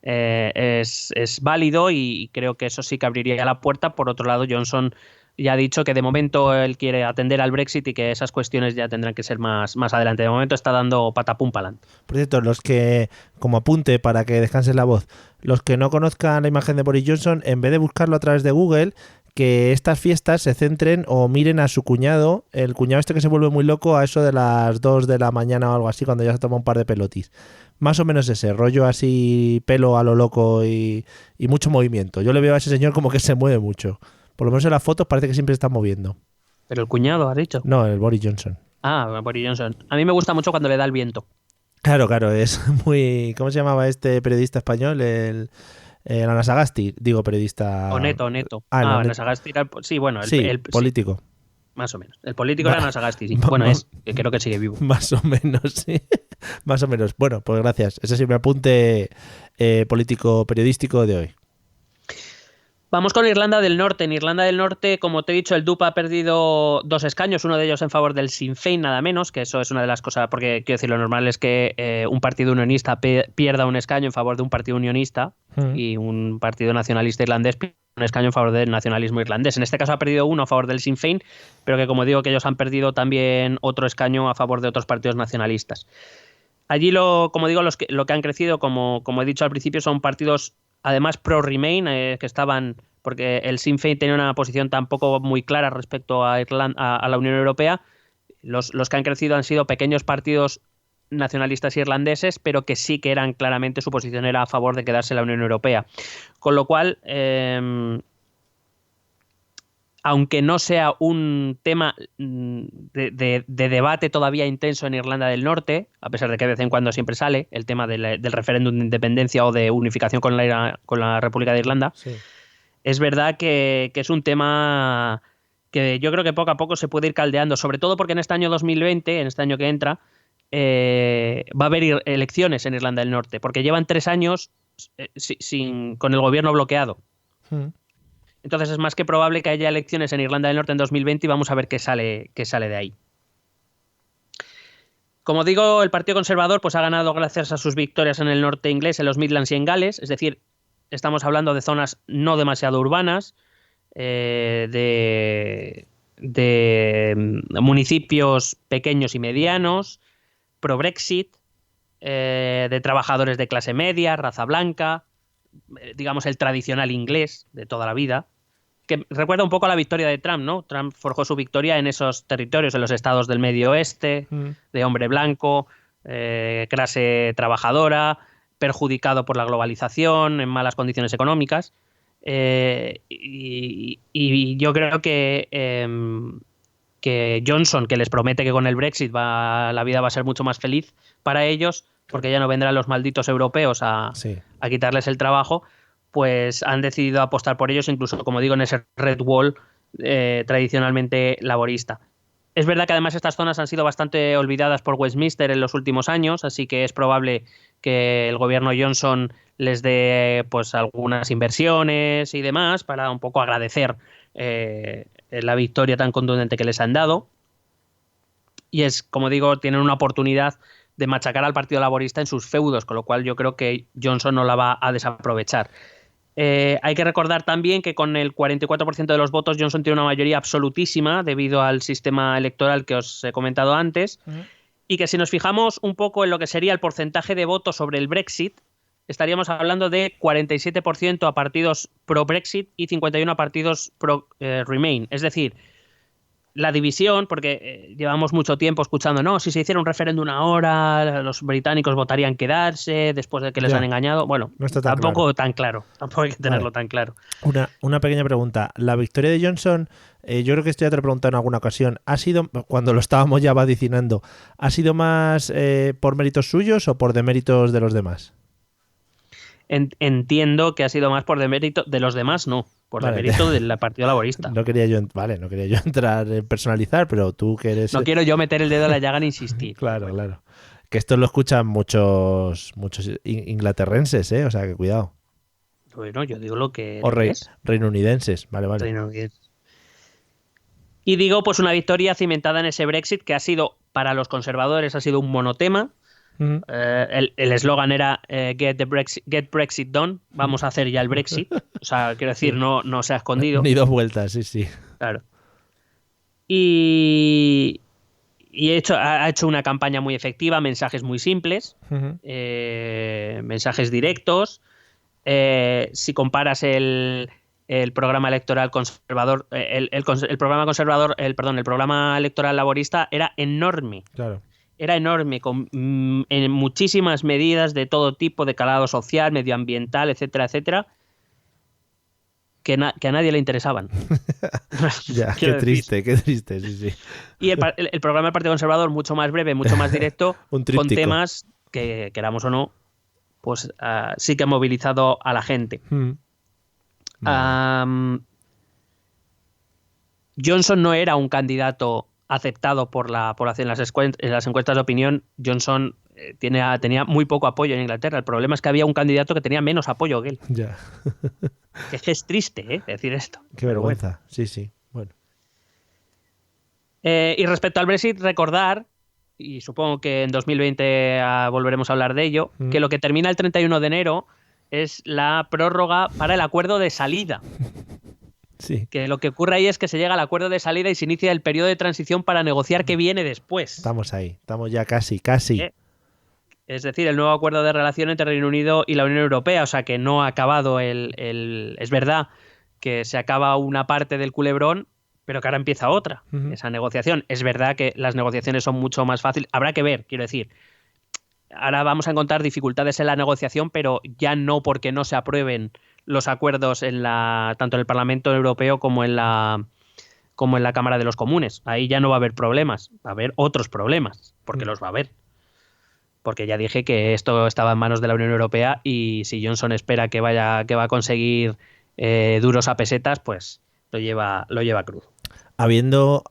es válido y creo que eso sí que abriría la puerta. Por otro lado, Johnson ya ha dicho que de momento él quiere atender al Brexit y que esas cuestiones ya tendrán que ser más adelante. De momento está dando patapum pa'lante. Por cierto, los que, como apunte para que descanse la voz, los que no conozcan la imagen de Boris Johnson, en vez de buscarlo a través de Google, que estas fiestas se centren o miren a su cuñado, el cuñado este que se vuelve muy loco a eso de las 2 de la mañana o algo así, cuando ya se toma un par de pelotis. Más o menos ese rollo así, pelo a lo loco y mucho movimiento. Yo le veo a ese señor como que se mueve mucho. Por lo menos en las fotos parece que siempre se está moviendo. ¿Pero el cuñado, has dicho? No, el Boris Johnson. Ah, Boris Johnson. A mí me gusta mucho cuando le da el viento. Claro, es muy... ¿Cómo se llamaba este periodista español? El Ana Sagasti, digo periodista... Oneto. Ana Sagasti era... Sí, bueno, el político. Sí, más o menos. El político era Ana Sagasti, sí. Bueno, que creo que sigue vivo. Más o menos, sí. Más o menos. Bueno, pues gracias. Ese sí me apunte político periodístico de hoy. Vamos con Irlanda del Norte. En Irlanda del Norte, como te he dicho, el DUP ha perdido 2 escaños, uno de ellos en favor del Sinn Féin, nada menos, que eso es una de las cosas, porque quiero decir, lo normal es que un partido unionista pierda un escaño en favor de un partido unionista y un partido nacionalista irlandés pierda un escaño en favor del nacionalismo irlandés. En este caso ha perdido uno a favor del Sinn Féin, pero que como digo, que ellos han perdido también otro escaño a favor de otros partidos nacionalistas. Allí, como digo, lo que han crecido, como he dicho al principio, son partidos además pro-Remain, que estaban, porque el Sinn Féin tenía una posición tampoco muy clara respecto a la Unión Europea. Los que han crecido han sido pequeños partidos nacionalistas irlandeses, pero que sí que eran claramente, su posición era a favor de quedarse en la Unión Europea. Con lo cual, aunque no sea un tema de debate todavía intenso en Irlanda del Norte, a pesar de que de vez en cuando siempre sale el tema del referéndum de independencia o de unificación con la República de Irlanda, sí. Es verdad que es un tema que yo creo que poco a poco se puede ir caldeando, sobre todo porque en este año 2020, en este año que entra, va a haber elecciones en Irlanda del Norte, porque llevan 3 años con el gobierno bloqueado. Entonces es más que probable que haya elecciones en Irlanda del Norte en 2020 y vamos a ver qué sale de ahí. Como digo, el Partido Conservador pues ha ganado gracias a sus victorias en el norte inglés, en los Midlands y en Gales, es decir, estamos hablando de zonas no demasiado urbanas, de municipios pequeños y medianos, pro-Brexit, de trabajadores de clase media, raza blanca, digamos el tradicional inglés de toda la vida, que recuerda un poco a la victoria de Trump, ¿no? Trump forjó su victoria en esos territorios, en los estados del Medio Oeste, de hombre blanco, clase trabajadora, perjudicado por la globalización, en malas condiciones económicas. Y yo creo que Johnson, que les promete que con el Brexit la vida va a ser mucho más feliz para ellos, porque ya no vendrán los malditos europeos a quitarles el trabajo, pues han decidido apostar por ellos, incluso, como digo, en ese Red Wall tradicionalmente laborista. Es verdad que además estas zonas han sido bastante olvidadas por Westminster en los últimos años, así que es probable que el gobierno Johnson les dé pues algunas inversiones y demás para un poco agradecer la victoria tan contundente que les han dado. Y es, como digo, tienen una oportunidad de machacar al Partido Laborista en sus feudos, con lo cual yo creo que Johnson no la va a desaprovechar. Hay que recordar también que con el 44% de los votos Johnson tiene una mayoría absolutísima debido al sistema electoral que os he comentado antes, y que si nos fijamos un poco en lo que sería el porcentaje de votos sobre el Brexit, estaríamos hablando de 47% a partidos pro-Brexit y 51% a partidos pro-Remain. Es decir, la división, porque llevamos mucho tiempo escuchando, no, si se hiciera un referéndum ahora, los británicos votarían quedarse después de que les han engañado. Bueno, no está tampoco tan claro, tampoco hay que tenerlo tan claro. Una pequeña pregunta. La victoria de Johnson, yo creo que esto ya te lo he preguntado en alguna ocasión, ¿ha sido, cuando lo estábamos ya vaticinando, ¿ha sido más por méritos suyos o por deméritos de los demás? Entiendo que ha sido más por demérito de los demás, no. Por demérito del Partido Laborista. No quería yo entrar en personalizar, pero tú que eres... No quiero yo meter el dedo en la llaga en insistir. Claro. Que esto lo escuchan muchos inglaterrenses, o sea que cuidado. Bueno, yo digo lo que o reinounidenses, vale. Reinounidenses. Y digo, pues una victoria cimentada en ese Brexit que ha sido, para los conservadores, ha sido un monotema. El eslogan era get Brexit done, vamos a hacer ya el Brexit, o sea, quiero decir, no se ha escondido. Ni dos vueltas, sí. Claro. Y ha hecho una campaña muy efectiva, mensajes muy simples, mensajes directos. Si comparas el programa electoral conservador, el programa electoral laborista era enorme. Claro. Era enorme, en muchísimas medidas de todo tipo, de calado social, medioambiental, etcétera, que a nadie le interesaban. Ya, qué triste, sí. Y el programa del Partido Conservador, mucho más breve, mucho más directo, con temas que, queramos o no, pues sí que ha movilizado a la gente. Johnson no era un candidato aceptado por la población en las encuestas de opinión. Johnson tenía muy poco apoyo en Inglaterra. El problema es que había un candidato que tenía menos apoyo que él. Ya. Que es triste, decir esto. Qué vergüenza. Sí, sí. Bueno. Y respecto al Brexit, recordar, y supongo que en 2020 volveremos a hablar de ello, que lo que termina el 31 de enero es la prórroga para el acuerdo de salida. Sí. Que lo que ocurre ahí es que se llega al acuerdo de salida y se inicia el periodo de transición para negociar qué viene después. Estamos ahí, estamos ya casi. Es decir, el nuevo acuerdo de relación entre Reino Unido y la Unión Europea, o sea que no ha acabado Es verdad que se acaba una parte del culebrón, pero que ahora empieza otra, esa negociación. Es verdad que las negociaciones son mucho más fáciles. Habrá que ver, quiero decir. Ahora vamos a encontrar dificultades en la negociación, pero ya no porque no se aprueben los acuerdos tanto en el Parlamento Europeo como en la Cámara de los Comunes. Ahí ya no va a haber problemas, va a haber otros problemas, porque los va a haber. Porque ya dije que esto estaba en manos de la Unión Europea y si Johnson espera que va a conseguir duros a pesetas, pues lo lleva crudo. Habiendo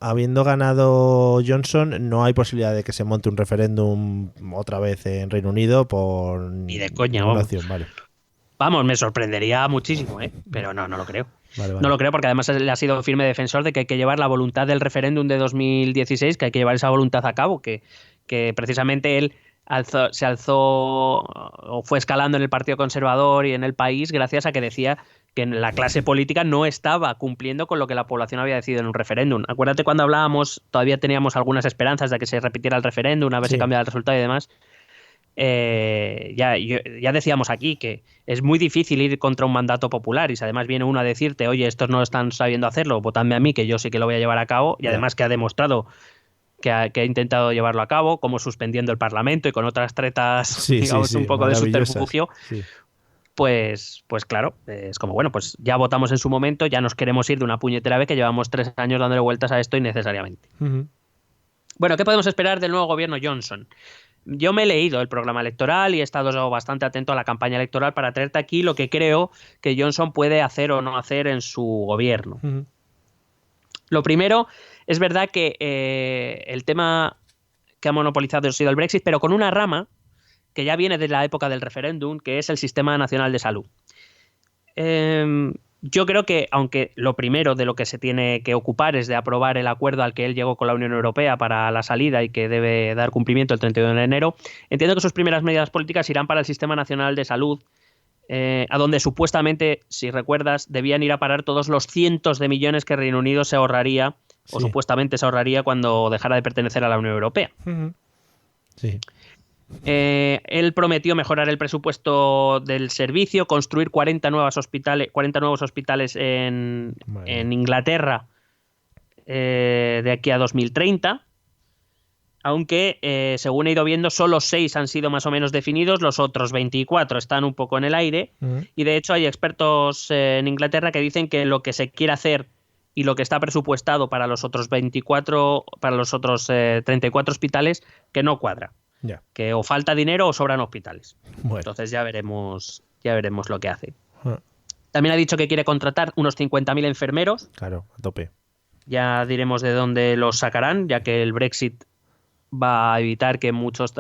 ganado Johnson, no hay posibilidad de que se monte un referéndum otra vez en Reino Unido por ni de coña, vale. Vamos, me sorprendería muchísimo, pero no lo creo. Vale. No lo creo porque además él ha sido firme defensor de que hay que llevar la voluntad del referéndum de 2016, que hay que llevar esa voluntad a cabo, que precisamente él se alzó o fue escalando en el Partido Conservador y en el país gracias a que decía que la clase política no estaba cumpliendo con lo que la población había decidido en un referéndum. Acuérdate cuando hablábamos, todavía teníamos algunas esperanzas de que se repitiera el referéndum, a ver si cambiaba el resultado y demás. Ya decíamos aquí que es muy difícil ir contra un mandato popular y si además viene uno a decirte, oye, estos no están sabiendo hacerlo, votadme a mí que yo sí que lo voy a llevar a cabo, y además que ha demostrado que ha intentado llevarlo a cabo, como suspendiendo el Parlamento y con otras tretas, un poco de subterfugio. Sí. Pues claro, es como, bueno, pues ya votamos en su momento, ya nos queremos ir de una puñetera vez que llevamos 3 años dándole vueltas a esto innecesariamente. Bueno, ¿qué podemos esperar del nuevo gobierno Johnson? Yo me he leído el programa electoral y he estado bastante atento a la campaña electoral para traerte aquí lo que creo que Johnson puede hacer o no hacer en su gobierno. Lo primero, es verdad que el tema que ha monopolizado ha sido el Brexit, pero con una rama que ya viene de la época del referéndum, que es el Sistema Nacional de Salud. Yo creo que, aunque lo primero de lo que se tiene que ocupar es de aprobar el acuerdo al que él llegó con la Unión Europea para la salida y que debe dar cumplimiento el 31 de enero, entiendo que sus primeras medidas políticas irán para el Sistema Nacional de Salud, a donde supuestamente, si recuerdas, debían ir a parar todos los cientos de millones que Reino Unido se ahorraría, o supuestamente se ahorraría cuando dejara de pertenecer a la Unión Europea. Sí. Él prometió mejorar el presupuesto del servicio, construir 40 nuevos hospitales en Inglaterra de aquí a 2030, aunque según he ido viendo solo 6 han sido más o menos definidos, los otros 24 están un poco en el aire y de hecho hay expertos en Inglaterra que dicen que lo que se quiere hacer y lo que está presupuestado para los otros 34 hospitales que no cuadra. Ya. Que o falta dinero o sobran hospitales. Bueno. Entonces ya veremos lo que hace. También ha dicho que quiere contratar unos 50.000 enfermeros. Claro, a tope. Ya diremos de dónde los sacarán, ya que el Brexit va a evitar que muchos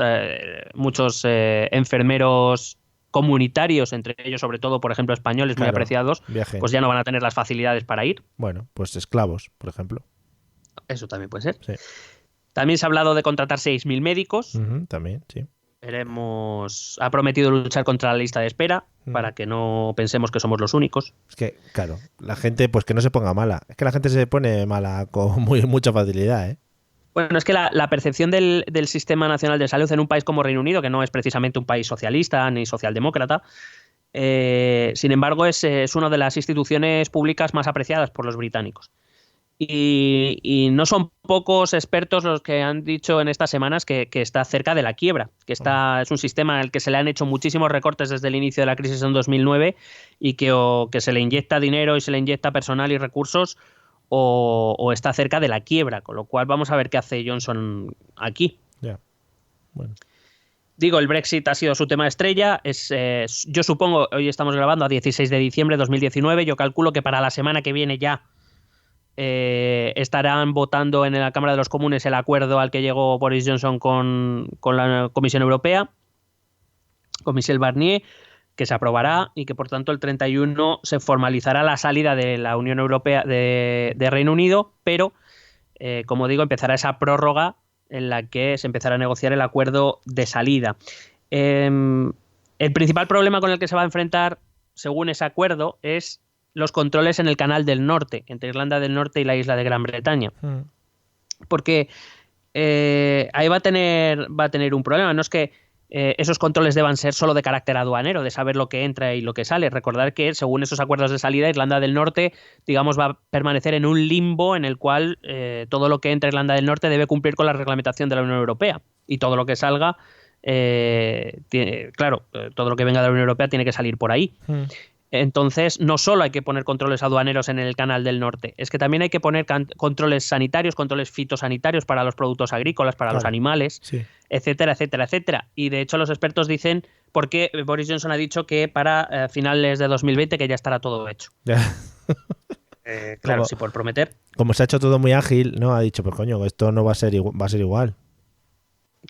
enfermeros comunitarios, entre ellos sobre todo, por ejemplo, españoles muy apreciados, viajen. Pues ya no van a tener las facilidades para ir. Bueno, pues esclavos, por ejemplo. Eso también puede ser. Sí. También se ha hablado de contratar 6.000 médicos. También, sí. Ha prometido luchar contra la lista de espera para que no pensemos que somos los únicos. Es que, claro, la gente, pues que no se ponga mala. Es que la gente se pone mala con mucha facilidad, ¿eh? Bueno, es que la percepción del Sistema Nacional de Salud en un país como Reino Unido, que no es precisamente un país socialista ni socialdemócrata, sin embargo es una de las instituciones públicas más apreciadas por los británicos. Y no son pocos expertos los que han dicho en estas semanas que está cerca de la quiebra, que es un sistema al que se le han hecho muchísimos recortes desde el inicio de la crisis en 2009 y que se le inyecta dinero y se le inyecta personal y recursos o está cerca de la quiebra, con lo cual vamos a ver qué hace Johnson aquí. Ya. Bueno. Digo, el Brexit ha sido su tema estrella. Yo supongo, hoy estamos grabando a 16 de diciembre de 2019, yo calculo que para la semana que viene ya estarán votando en la Cámara de los Comunes el acuerdo al que llegó Boris Johnson con la Comisión Europea, con Michel Barnier. que se aprobará y que por tanto el 31 se formalizará la salida de la Unión Europea de Reino Unido, pero como digo, empezará esa prórroga en la que se empezará a negociar el acuerdo de salida. El principal problema con el que se va a enfrentar, según ese acuerdo, es los controles en el Canal del Norte, entre Irlanda del Norte y la isla de Gran Bretaña. Porque ahí va a tener un problema. No es que esos controles deban ser solo de carácter aduanero, de saber lo que entra y lo que sale. Recordar que, según esos acuerdos de salida, Irlanda del Norte, digamos, va a permanecer en un limbo en el cual todo lo que entra a Irlanda del Norte debe cumplir con la reglamentación de la Unión Europea. Y todo lo que salga, todo lo que venga de la Unión Europea tiene que salir por ahí. Entonces, no solo hay que poner controles aduaneros en el Canal del Norte, es que también hay que poner controles sanitarios, controles fitosanitarios para los productos agrícolas, para los animales, etcétera, etcétera, etcétera. Y de hecho los expertos dicen, porque Boris Johnson ha dicho que para finales de 2020 que ya estará todo hecho. Claro, sí, por prometer. Como se ha hecho todo muy ágil, ¿no? Ha dicho, pues coño, esto no va a ser igual.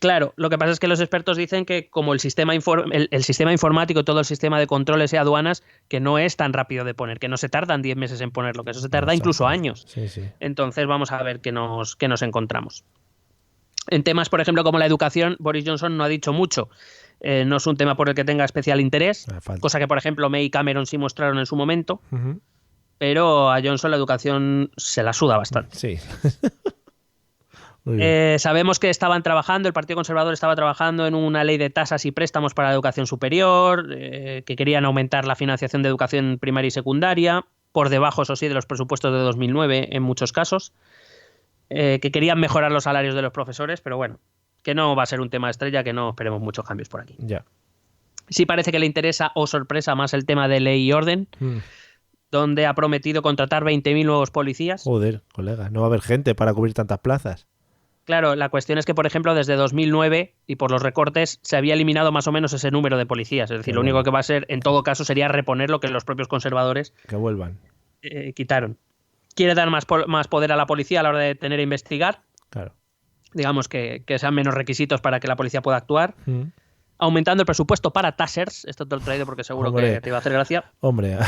Claro, lo que pasa es que los expertos dicen que como el sistema informático y todo el sistema de controles y aduanas, que no es tan rápido de poner, que no se tardan 10 meses en ponerlo, que eso se tarda incluso años. Sí. Entonces vamos a ver qué nos encontramos. En temas, por ejemplo, como la educación, Boris Johnson no ha dicho mucho. No es un tema por el que tenga especial interés, cosa que, por ejemplo, May y Cameron sí mostraron en su momento, pero a Johnson la educación se la suda bastante. Sí. Sabemos que el Partido Conservador estaba trabajando en una ley de tasas y préstamos para la educación superior, que querían aumentar la financiación de educación primaria y secundaria, por debajo, eso sí, de los presupuestos de 2009 en muchos casos, que querían mejorar los salarios de los profesores, pero bueno, que no va a ser un tema estrella, que no esperemos muchos cambios por aquí. Ya. Sí parece que le interesa, sorpresa, más el tema de ley y orden, donde ha prometido contratar 20.000 nuevos policías. Joder, colega, no va a haber gente para cubrir tantas plazas. Claro, la cuestión es que, por ejemplo, desde 2009 y por los recortes se había eliminado más o menos ese número de policías. Es decir, lo único que va a hacer, en todo caso, sería reponer lo que los propios conservadores que vuelvan. Quitaron. Quiere dar más poder a la policía a la hora de detener e investigar. Claro. Digamos que sean menos requisitos para que la policía pueda actuar. Aumentando el presupuesto para tasers. Esto te lo he traído porque seguro que te iba a hacer gracia. Hombre,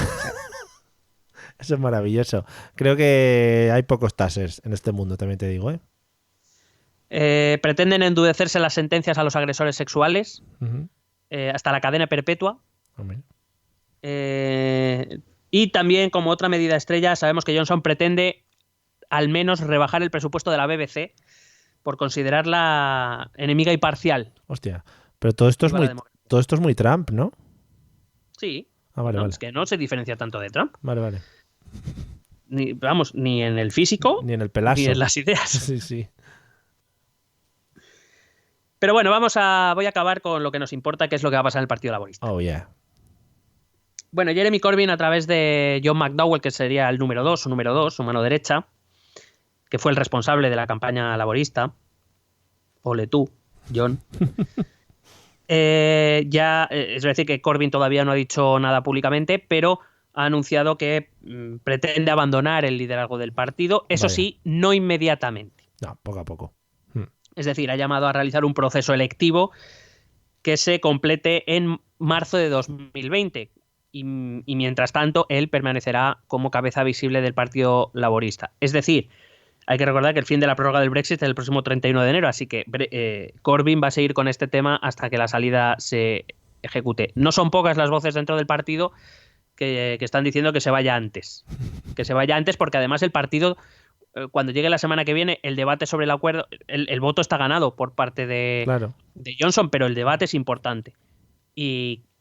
eso es maravilloso. Creo que hay pocos tasers en este mundo, también te digo, ¿eh? Pretenden endurecerse las sentencias a los agresores sexuales hasta la cadena perpetua. Y también, como otra medida estrella, sabemos que Johnson pretende al menos rebajar el presupuesto de la BBC por considerarla enemiga y parcial. Hostia, pero todo esto es muy Trump, ¿no? Sí. Vale. Es que no se diferencia tanto de Trump. Vale. Ni en el físico, ni en el pelazo, ni en las ideas. Sí. Pero bueno, voy a acabar con lo que nos importa, que es lo que va a pasar en el Partido Laborista. Oh, yeah. Bueno, Jeremy Corbyn, a través de John McDowell, que sería el número 2, su mano derecha, que fue el responsable de la campaña laborista. Ole tú, John. Es decir, que Corbyn todavía no ha dicho nada públicamente, pero ha anunciado que pretende abandonar el liderazgo del partido. Eso sí, no inmediatamente. No, poco a poco. Es decir, ha llamado a realizar un proceso electivo que se complete en marzo de 2020. Y mientras tanto, él permanecerá como cabeza visible del Partido Laborista. Es decir, hay que recordar que el fin de la prórroga del Brexit es el próximo 31 de enero, así que Corbyn va a seguir con este tema hasta que la salida se ejecute. No son pocas las voces dentro del partido que están diciendo que se vaya antes. Que se vaya antes porque además el partido, cuando llegue la semana que viene, el debate sobre el acuerdo, el voto está ganado por parte de Johnson, pero el debate es importante.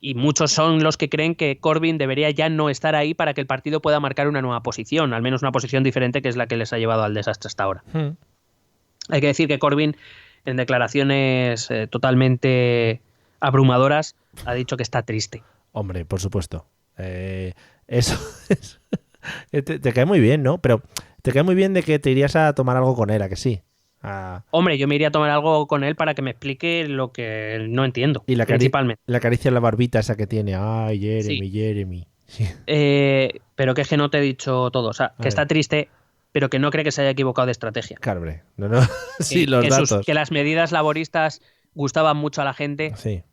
Y muchos son los que creen que Corbyn debería ya no estar ahí para que el partido pueda marcar una nueva posición, al menos una posición diferente, que es la que les ha llevado al desastre hasta ahora. Hay que decir que Corbyn, en declaraciones totalmente abrumadoras, ha dicho que está triste. Hombre, por supuesto. Eso te cae muy bien, ¿no? Pero te cae muy bien de que te irías a tomar algo con él, ¿a que sí? Hombre, yo me iría a tomar algo con él para que me explique lo que no entiendo, y principalmente. La caricia en la barbita esa que tiene. Ay, Jeremy. Sí. Pero que es que no te he dicho todo. O sea, que está triste, pero que no cree que se haya equivocado de estrategia. Claro, hombre. No. Sí, los datos. Que las medidas laboristas gustaban mucho a la gente. Sí.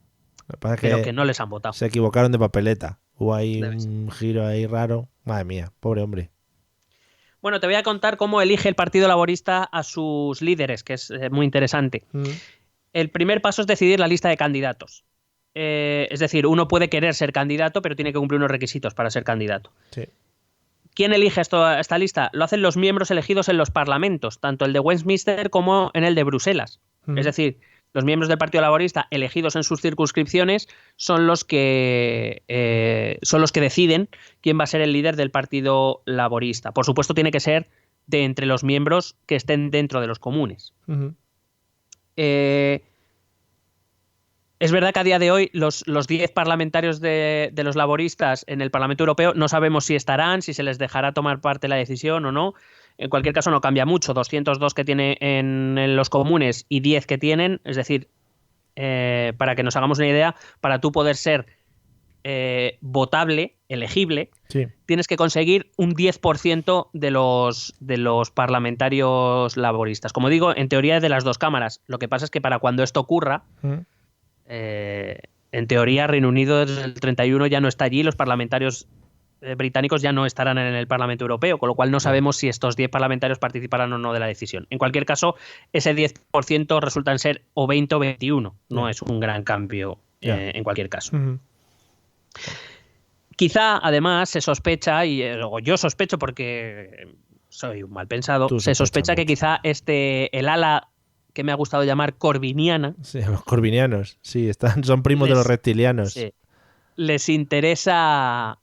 Lo que pasa es pero que no les han votado. se equivocaron de papeleta. Hubo ahí Debe un giro ahí raro. Madre mía, pobre hombre. Bueno, te voy a contar cómo elige el Partido Laborista a sus líderes, que es muy interesante. El primer paso es decidir la lista de candidatos. Es decir, uno puede querer ser candidato, pero tiene que cumplir unos requisitos para ser candidato. Sí. ¿Quién elige esta lista? Lo hacen los miembros elegidos en los parlamentos, tanto el de Westminster como en el de Bruselas. Es decir, los miembros del Partido Laborista elegidos en sus circunscripciones son los que deciden quién va a ser el líder del Partido Laborista. Por supuesto, tiene que ser de entre los miembros que estén dentro de los comunes. Es verdad que a día de hoy los 10 parlamentarios de los laboristas en el Parlamento Europeo no sabemos si estarán, si se les dejará tomar parte en la decisión o no. En cualquier caso no cambia mucho, 202 que tiene en los comunes y 10 que tienen, es decir, para que nos hagamos una idea, para tú poder ser votable, elegible, Sí. tienes que conseguir un 10% de los parlamentarios laboristas. Como digo, en teoría es de las dos cámaras. Lo que pasa es que para cuando esto ocurra, en teoría Reino Unido desde el 31 ya no está allí, los parlamentarios británicos ya no estarán en el Parlamento Europeo, con lo cual no sabemos si estos 10 parlamentarios participarán o no de la decisión. En cualquier caso, ese 10% resultan ser o 20 o 21. No es un gran cambio en cualquier caso. Quizá, además, se sospecha, o yo sospecho porque soy un mal pensado, se sospecha que quizá el ala que me ha gustado llamar corbiniana. Sí, los corbinianos, sí, son primos de los reptilianos. Sí, les interesa,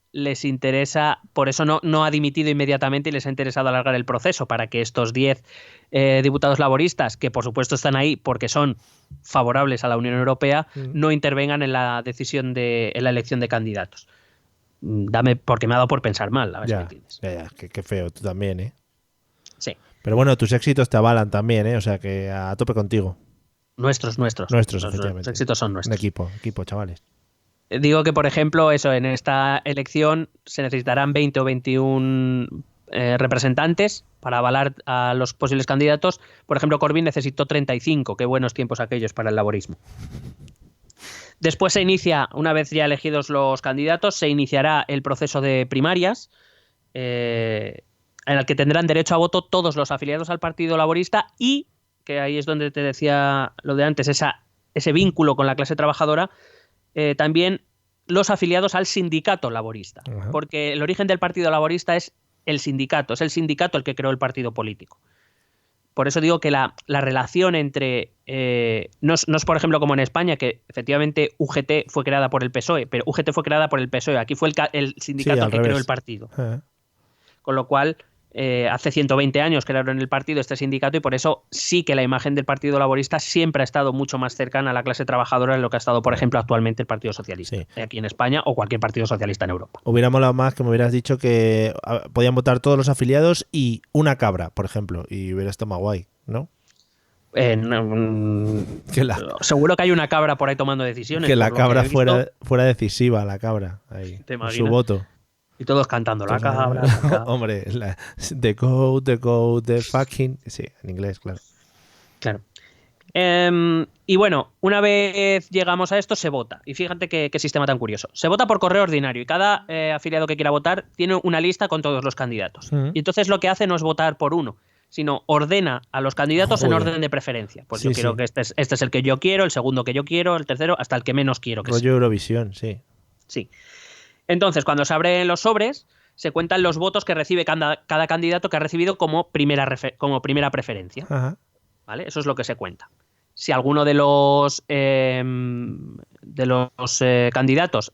por eso no ha dimitido inmediatamente y les ha interesado alargar el proceso para que estos 10 diputados laboristas, que por supuesto están ahí porque son favorables a la Unión Europea, no intervengan en la decisión en la elección de candidatos. Porque me ha dado por pensar mal, a ver si me entiendes. Ya, qué feo, tú también, ¿eh? Sí. Pero bueno, tus éxitos te avalan también, ¿eh? O sea que a tope contigo. Nuestros, efectivamente. Los éxitos son nuestros. Un equipo, chavales. Digo que, por ejemplo, en esta elección se necesitarán 20 o 21 representantes para avalar a los posibles candidatos. Por ejemplo, Corbyn necesitó 35. Qué buenos tiempos aquellos para el laborismo. Después se inicia, una vez ya elegidos los candidatos, se iniciará el proceso de primarias, en el que tendrán derecho a voto todos los afiliados al Partido Laborista y, que ahí es donde te decía lo de antes, ese vínculo con la clase trabajadora, también los afiliados al sindicato laborista. Ajá. Porque el origen del Partido Laborista es el sindicato el que creó el partido político. Por eso digo que la relación entre... no es, por ejemplo, como en España, que efectivamente UGT fue creada por el PSOE, pero UGT fue creada por el PSOE. Aquí fue el sindicato que creó el partido. Con lo cual, hace 120 años crearon el partido, este sindicato, y por eso sí que la imagen del Partido Laborista siempre ha estado mucho más cercana a la clase trabajadora de lo que ha estado, por ejemplo, actualmente el Partido Socialista, aquí en España, o cualquier partido socialista en Europa. Hubiera molado más que me hubieras dicho que podían votar todos los afiliados y una cabra, por ejemplo, y hubiera estado más guay, ¿no? Seguro que hay una cabra por ahí tomando decisiones. Que la cabra fuera decisiva, la cabra, ahí, con su voto. Y todos cantando, la cabra. Hombre, the goat, the fucking... Sí, en inglés, claro. Claro. Y bueno, una vez llegamos a esto, se vota. Y fíjate qué sistema tan curioso. Se vota por correo ordinario y cada afiliado que quiera votar tiene una lista con todos los candidatos. Y entonces lo que hace no es votar por uno, sino ordena a los candidatos en orden de preferencia. Pues yo quiero que este es el que yo quiero, el segundo que yo quiero, el tercero, hasta el que menos quiero que sea. Rollo Eurovisión, sí. Sí. Entonces, cuando se abren los sobres, se cuentan los votos que recibe cada candidato que ha recibido como primera preferencia. Ajá. ¿Vale? Eso es lo que se cuenta. Si alguno de los candidatos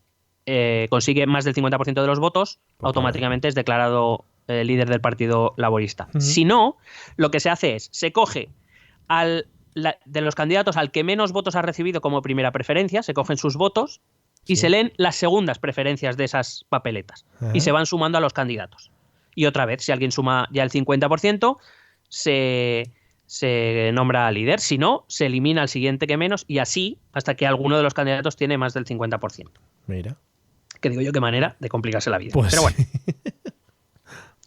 consigue más del 50% de los votos, automáticamente es declarado líder del Partido Laborista. Si no, lo que se hace es, se coge de los candidatos al que menos votos ha recibido como primera preferencia, se cogen sus votos y se leen las segundas preferencias de esas papeletas. Y se van sumando a los candidatos. Y otra vez, si alguien suma ya el 50%, se nombra líder. Si no, se elimina al siguiente que menos y así hasta que alguno de los candidatos tiene más del 50%. Mira. Que digo yo, qué manera de complicarse la vida. Pues pero bueno.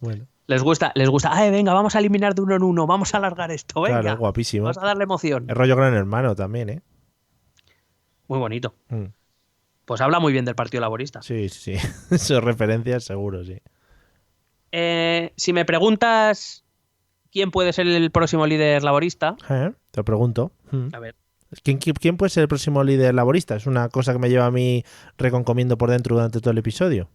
Bueno. Les gusta. Ay, venga, vamos a eliminar de uno en uno, vamos a alargar esto, venga. Claro, guapísimo. Vamos a darle emoción. El rollo Gran Hermano también, ¿eh? Muy bonito. pues habla muy bien del Partido Laborista. Sí, sí, sus referencias seguro, sí. Si me preguntas quién puede ser el próximo líder laborista, Te pregunto. a ver, ¿Quién puede ser el próximo líder laborista? Es una cosa que me lleva a mí reconcomiendo por dentro durante todo el episodio.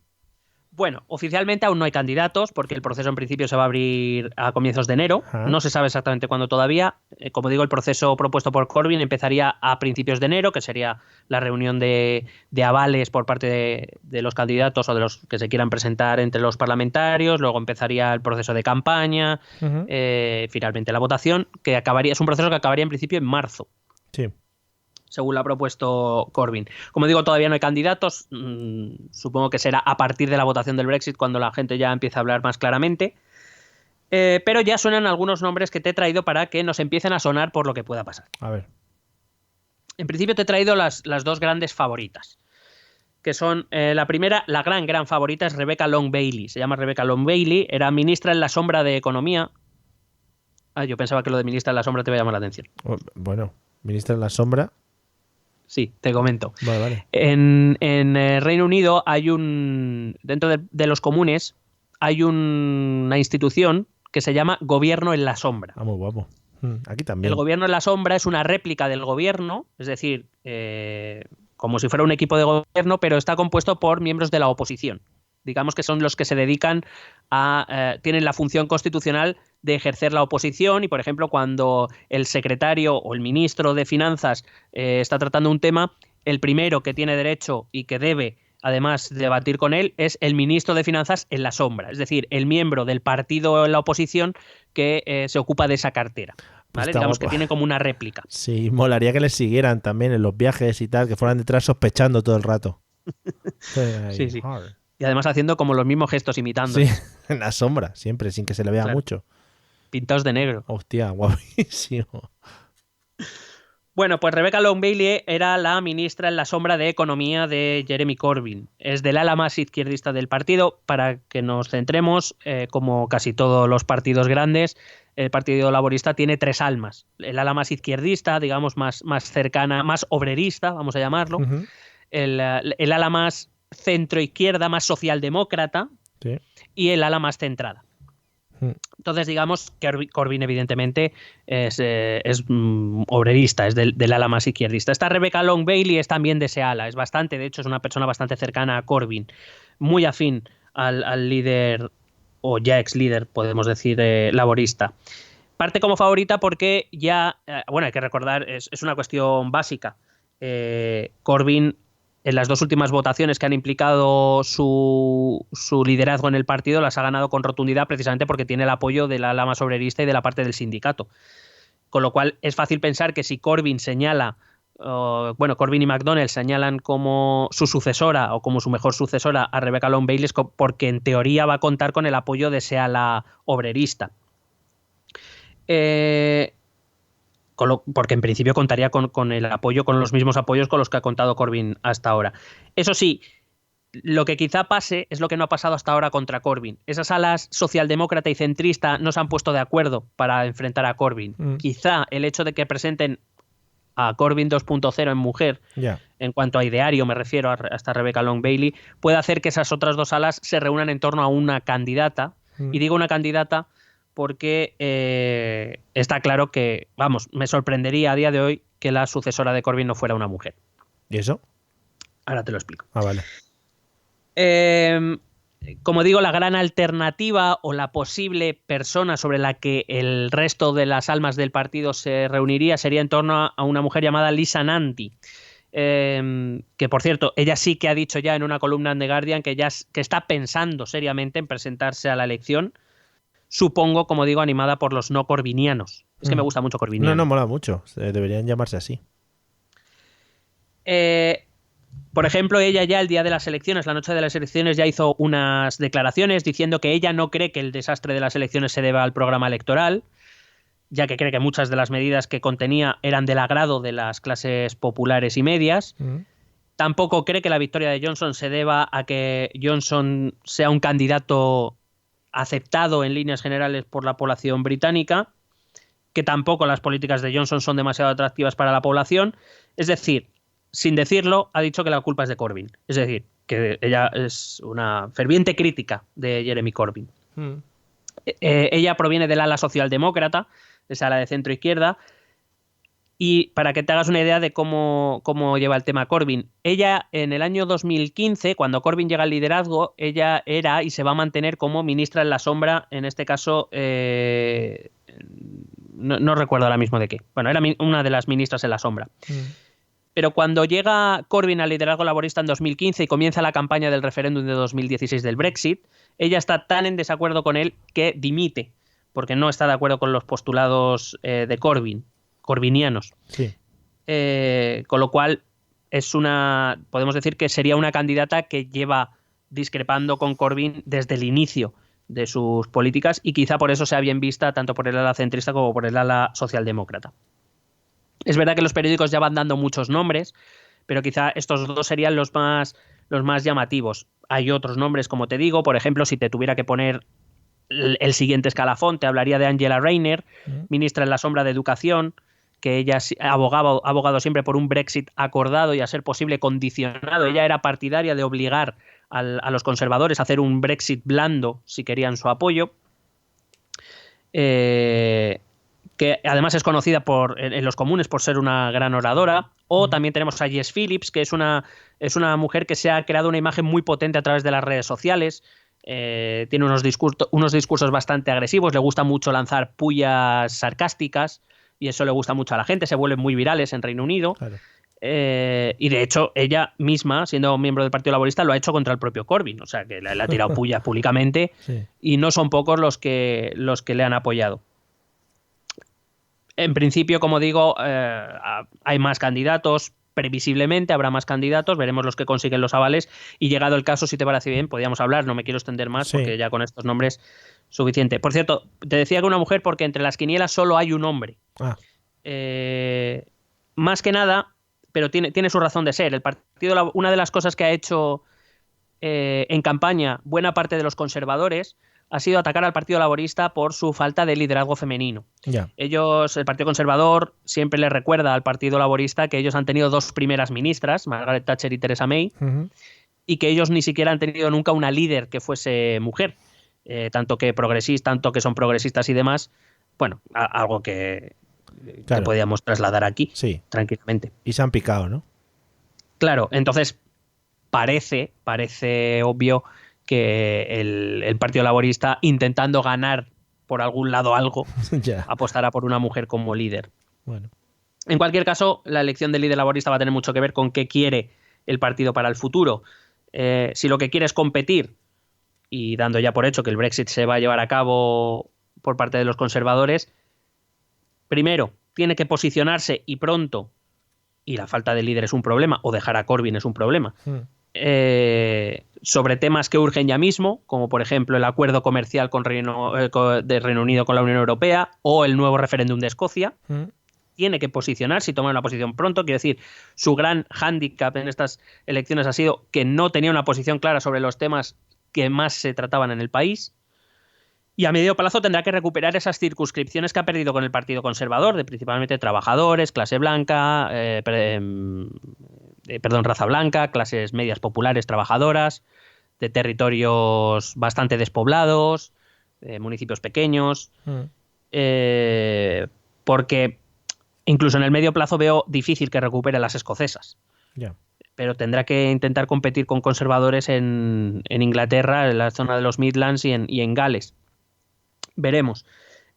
bueno, oficialmente aún no hay candidatos porque el proceso en principio se va a abrir a comienzos de enero. No se sabe exactamente cuándo todavía. Como digo, el proceso propuesto por Corbyn empezaría a principios de enero, que sería la reunión de avales por parte de los candidatos o de los que se quieran presentar entre los parlamentarios. Luego empezaría el proceso de campaña, finalmente la votación, que acabaría, es un proceso que acabaría en principio en marzo. Sí. Según lo ha propuesto Corbyn. Como digo, todavía no hay candidatos. Supongo que será a partir de la votación del Brexit cuando la gente ya empiece a hablar más claramente. Pero ya suenan algunos nombres que te he traído para que nos empiecen a sonar por lo que pueda pasar. A ver. En principio te he traído las dos grandes favoritas. Que son, la primera, la gran favorita es Rebecca Long Bailey. Se llama Rebecca Long Bailey. Era ministra en la sombra de Economía. Yo pensaba que lo de ministra en la sombra te iba a llamar la atención. Bueno, ministra en la sombra. Sí, te comento. Vale. En Reino Unido hay dentro de los comunes hay una institución que se llama Gobierno en la Sombra. Muy guapo. Aquí también. El Gobierno en la Sombra es una réplica del gobierno, es decir, como si fuera un equipo de gobierno, pero está compuesto por miembros de la oposición. Digamos que son los que se dedican tienen la función constitucional de ejercer la oposición y, por ejemplo, cuando el secretario o el ministro de Finanzas está tratando un tema, el primero que tiene derecho y que debe, además, debatir con él es el ministro de Finanzas en la sombra, es decir, el miembro del partido en la oposición que se ocupa de esa cartera. ¿Vale? Digamos que tiene como una réplica. Sí, molaría que les siguieran también en los viajes y tal, que fueran detrás sospechando todo el rato. Sí. Y además haciendo como los mismos gestos, imitando. Sí, en la sombra, siempre, sin que se le vea mucho. Pintados de negro. Hostia, guapísimo. Bueno, pues Rebecca Long Bailey era la ministra en la sombra de Economía de Jeremy Corbyn. Es del ala más izquierdista del partido. Para que nos centremos, como casi todos los partidos grandes, el Partido Laborista tiene tres almas. El ala más izquierdista, digamos, más cercana, más obrerista, vamos a llamarlo. El ala más centro-izquierda, más socialdemócrata, sí. Y el ala más centrada. Entonces, digamos que Corbyn, evidentemente, es obrerista, es del ala más izquierdista. Esta Rebecca Long Bailey es también de ese ala, de hecho, es una persona bastante cercana a Corbyn, muy afín al líder, o ya ex líder, podemos decir, laborista. Parte como favorita porque ya, hay que recordar, es una cuestión básica. Corbyn, en las dos últimas votaciones que han implicado su liderazgo en el partido, las ha ganado con rotundidad precisamente porque tiene el apoyo de la ala más obrerista y de la parte del sindicato. Con lo cual es fácil pensar que si Corbyn Corbyn y McDonnell señalan como su sucesora o como su mejor sucesora a Rebecca Long Bailey, porque en teoría va a contar con el apoyo de ese ala obrerista. Porque en principio contaría con el apoyo, con los mismos apoyos con los que ha contado Corbyn hasta ahora. Eso sí, lo que quizá pase es lo que no ha pasado hasta ahora contra Corbyn. Esas alas socialdemócrata y centrista no se han puesto de acuerdo para enfrentar a Corbyn. Quizá el hecho de que presenten a Corbyn 2.0 en mujer, en cuanto a ideario me refiero, hasta Rebecca Long Bailey, puede hacer que esas otras dos alas se reúnan en torno a una candidata. Y digo una candidata porque está claro que, me sorprendería a día de hoy que la sucesora de Corbyn no fuera una mujer. ¿Y eso? Ahora te lo explico. Vale. Como digo, la gran alternativa o la posible persona sobre la que el resto de las almas del partido se reuniría sería en torno a una mujer llamada Lisa Nandy. Que, por cierto, ella sí que ha dicho ya en una columna en The Guardian que está pensando seriamente en presentarse a la elección. Supongo, como digo, animada por los no corbinianos. Es que me gusta mucho corbiniano. No, mola mucho. Deberían llamarse así. Por ejemplo, ella ya el día de las elecciones, la noche de las elecciones, ya hizo unas declaraciones diciendo que ella no cree que el desastre de las elecciones se deba al programa electoral, ya que cree que muchas de las medidas que contenía eran del agrado de las clases populares y medias. Tampoco cree que la victoria de Johnson se deba a que Johnson sea un candidato aceptado en líneas generales por la población británica, que tampoco las políticas de Johnson son demasiado atractivas para la población. Es decir, sin decirlo, ha dicho que la culpa es de Corbyn. Es decir, que ella es una ferviente crítica de Jeremy Corbyn. Ella proviene del ala socialdemócrata, esa ala de centro-izquierda. Y para que te hagas una idea de cómo lleva el tema Corbyn, ella en el año 2015, cuando Corbyn llega al liderazgo, ella era y se va a mantener como ministra en la sombra, en este caso, no recuerdo ahora mismo de qué. Bueno, era una de las ministras en la sombra. Pero cuando llega Corbyn al liderazgo laborista en 2015 y comienza la campaña del referéndum de 2016 del Brexit, ella está tan en desacuerdo con él que dimite, porque no está de acuerdo con los postulados de Corbyn. Corbinianos. Sí. Con lo cual podemos decir que sería una candidata que lleva discrepando con Corbyn desde el inicio de sus políticas y quizá por eso sea bien vista tanto por el ala centrista como por el ala socialdemócrata. Es verdad que los periódicos ya van dando muchos nombres, pero quizá estos dos serían los más llamativos. Hay otros nombres, como te digo, por ejemplo, si te tuviera que poner el siguiente escalafón, te hablaría de Angela Rayner, ministra en la sombra de Educación, que ella ha abogado siempre por un Brexit acordado y a ser posible condicionado. Ella era partidaria de obligar a los conservadores a hacer un Brexit blando si querían su apoyo. Que además es conocida en los comunes por ser una gran oradora. O también tenemos a Jess Phillips, que es una mujer que se ha creado una imagen muy potente a través de las redes sociales. Tiene unos discursos bastante agresivos, le gusta mucho lanzar pullas sarcásticas y eso le gusta mucho a la gente, se vuelven muy virales en Reino Unido. Claro. Y de hecho ella misma, siendo miembro del Partido Laborista, lo ha hecho contra el propio Corbyn, o sea que le ha tirado pullas públicamente. Sí. Y no son pocos los que le han apoyado. En principio, como digo, hay más candidatos. Previsiblemente habrá más candidatos, veremos los que consiguen los avales y llegado el caso, si te parece bien, podríamos hablar, no me quiero extender más porque ya con estos nombres suficiente. Por cierto, te decía que una mujer porque entre las quinielas solo hay un hombre. Más que nada, pero tiene su razón de ser. El partido, una de las cosas que ha hecho en campaña buena parte de los conservadores ha sido atacar al Partido Laborista por su falta de liderazgo femenino. Yeah. El Partido Conservador siempre le recuerda al Partido Laborista que ellos han tenido dos primeras ministras, Margaret Thatcher y Theresa May, y que ellos ni siquiera han tenido nunca una líder que fuese mujer, tanto que son progresistas y demás. Bueno, algo que podíamos trasladar aquí tranquilamente. Y se han picado, ¿no? Claro, entonces parece obvio que el Partido Laborista, intentando ganar por algún lado algo, apostará por una mujer como líder. Bueno. En cualquier caso, la elección del líder laborista va a tener mucho que ver con qué quiere el partido para el futuro. Si lo que quiere es competir, y dando ya por hecho que el Brexit se va a llevar a cabo por parte de los conservadores, primero, tiene que posicionarse y pronto, y la falta de líder es un problema, o dejar a Corbyn es un problema, sobre temas que urgen ya mismo, como por ejemplo el acuerdo comercial de Reino Unido con la Unión Europea o el nuevo referéndum de Escocia. Tiene que posicionarse y tomar una posición pronto. Quiero decir, su gran hándicap en estas elecciones ha sido que no tenía una posición clara sobre los temas que más se trataban en el país. Y a medio plazo tendrá que recuperar esas circunscripciones que ha perdido con el Partido Conservador, de principalmente trabajadores, clase blanca, raza blanca, clases medias populares trabajadoras, de territorios bastante despoblados, municipios pequeños, porque incluso en el medio plazo veo difícil que recupere las escocesas. Yeah. Pero tendrá que intentar competir con conservadores en Inglaterra, en la zona de los Midlands y en Gales. Veremos.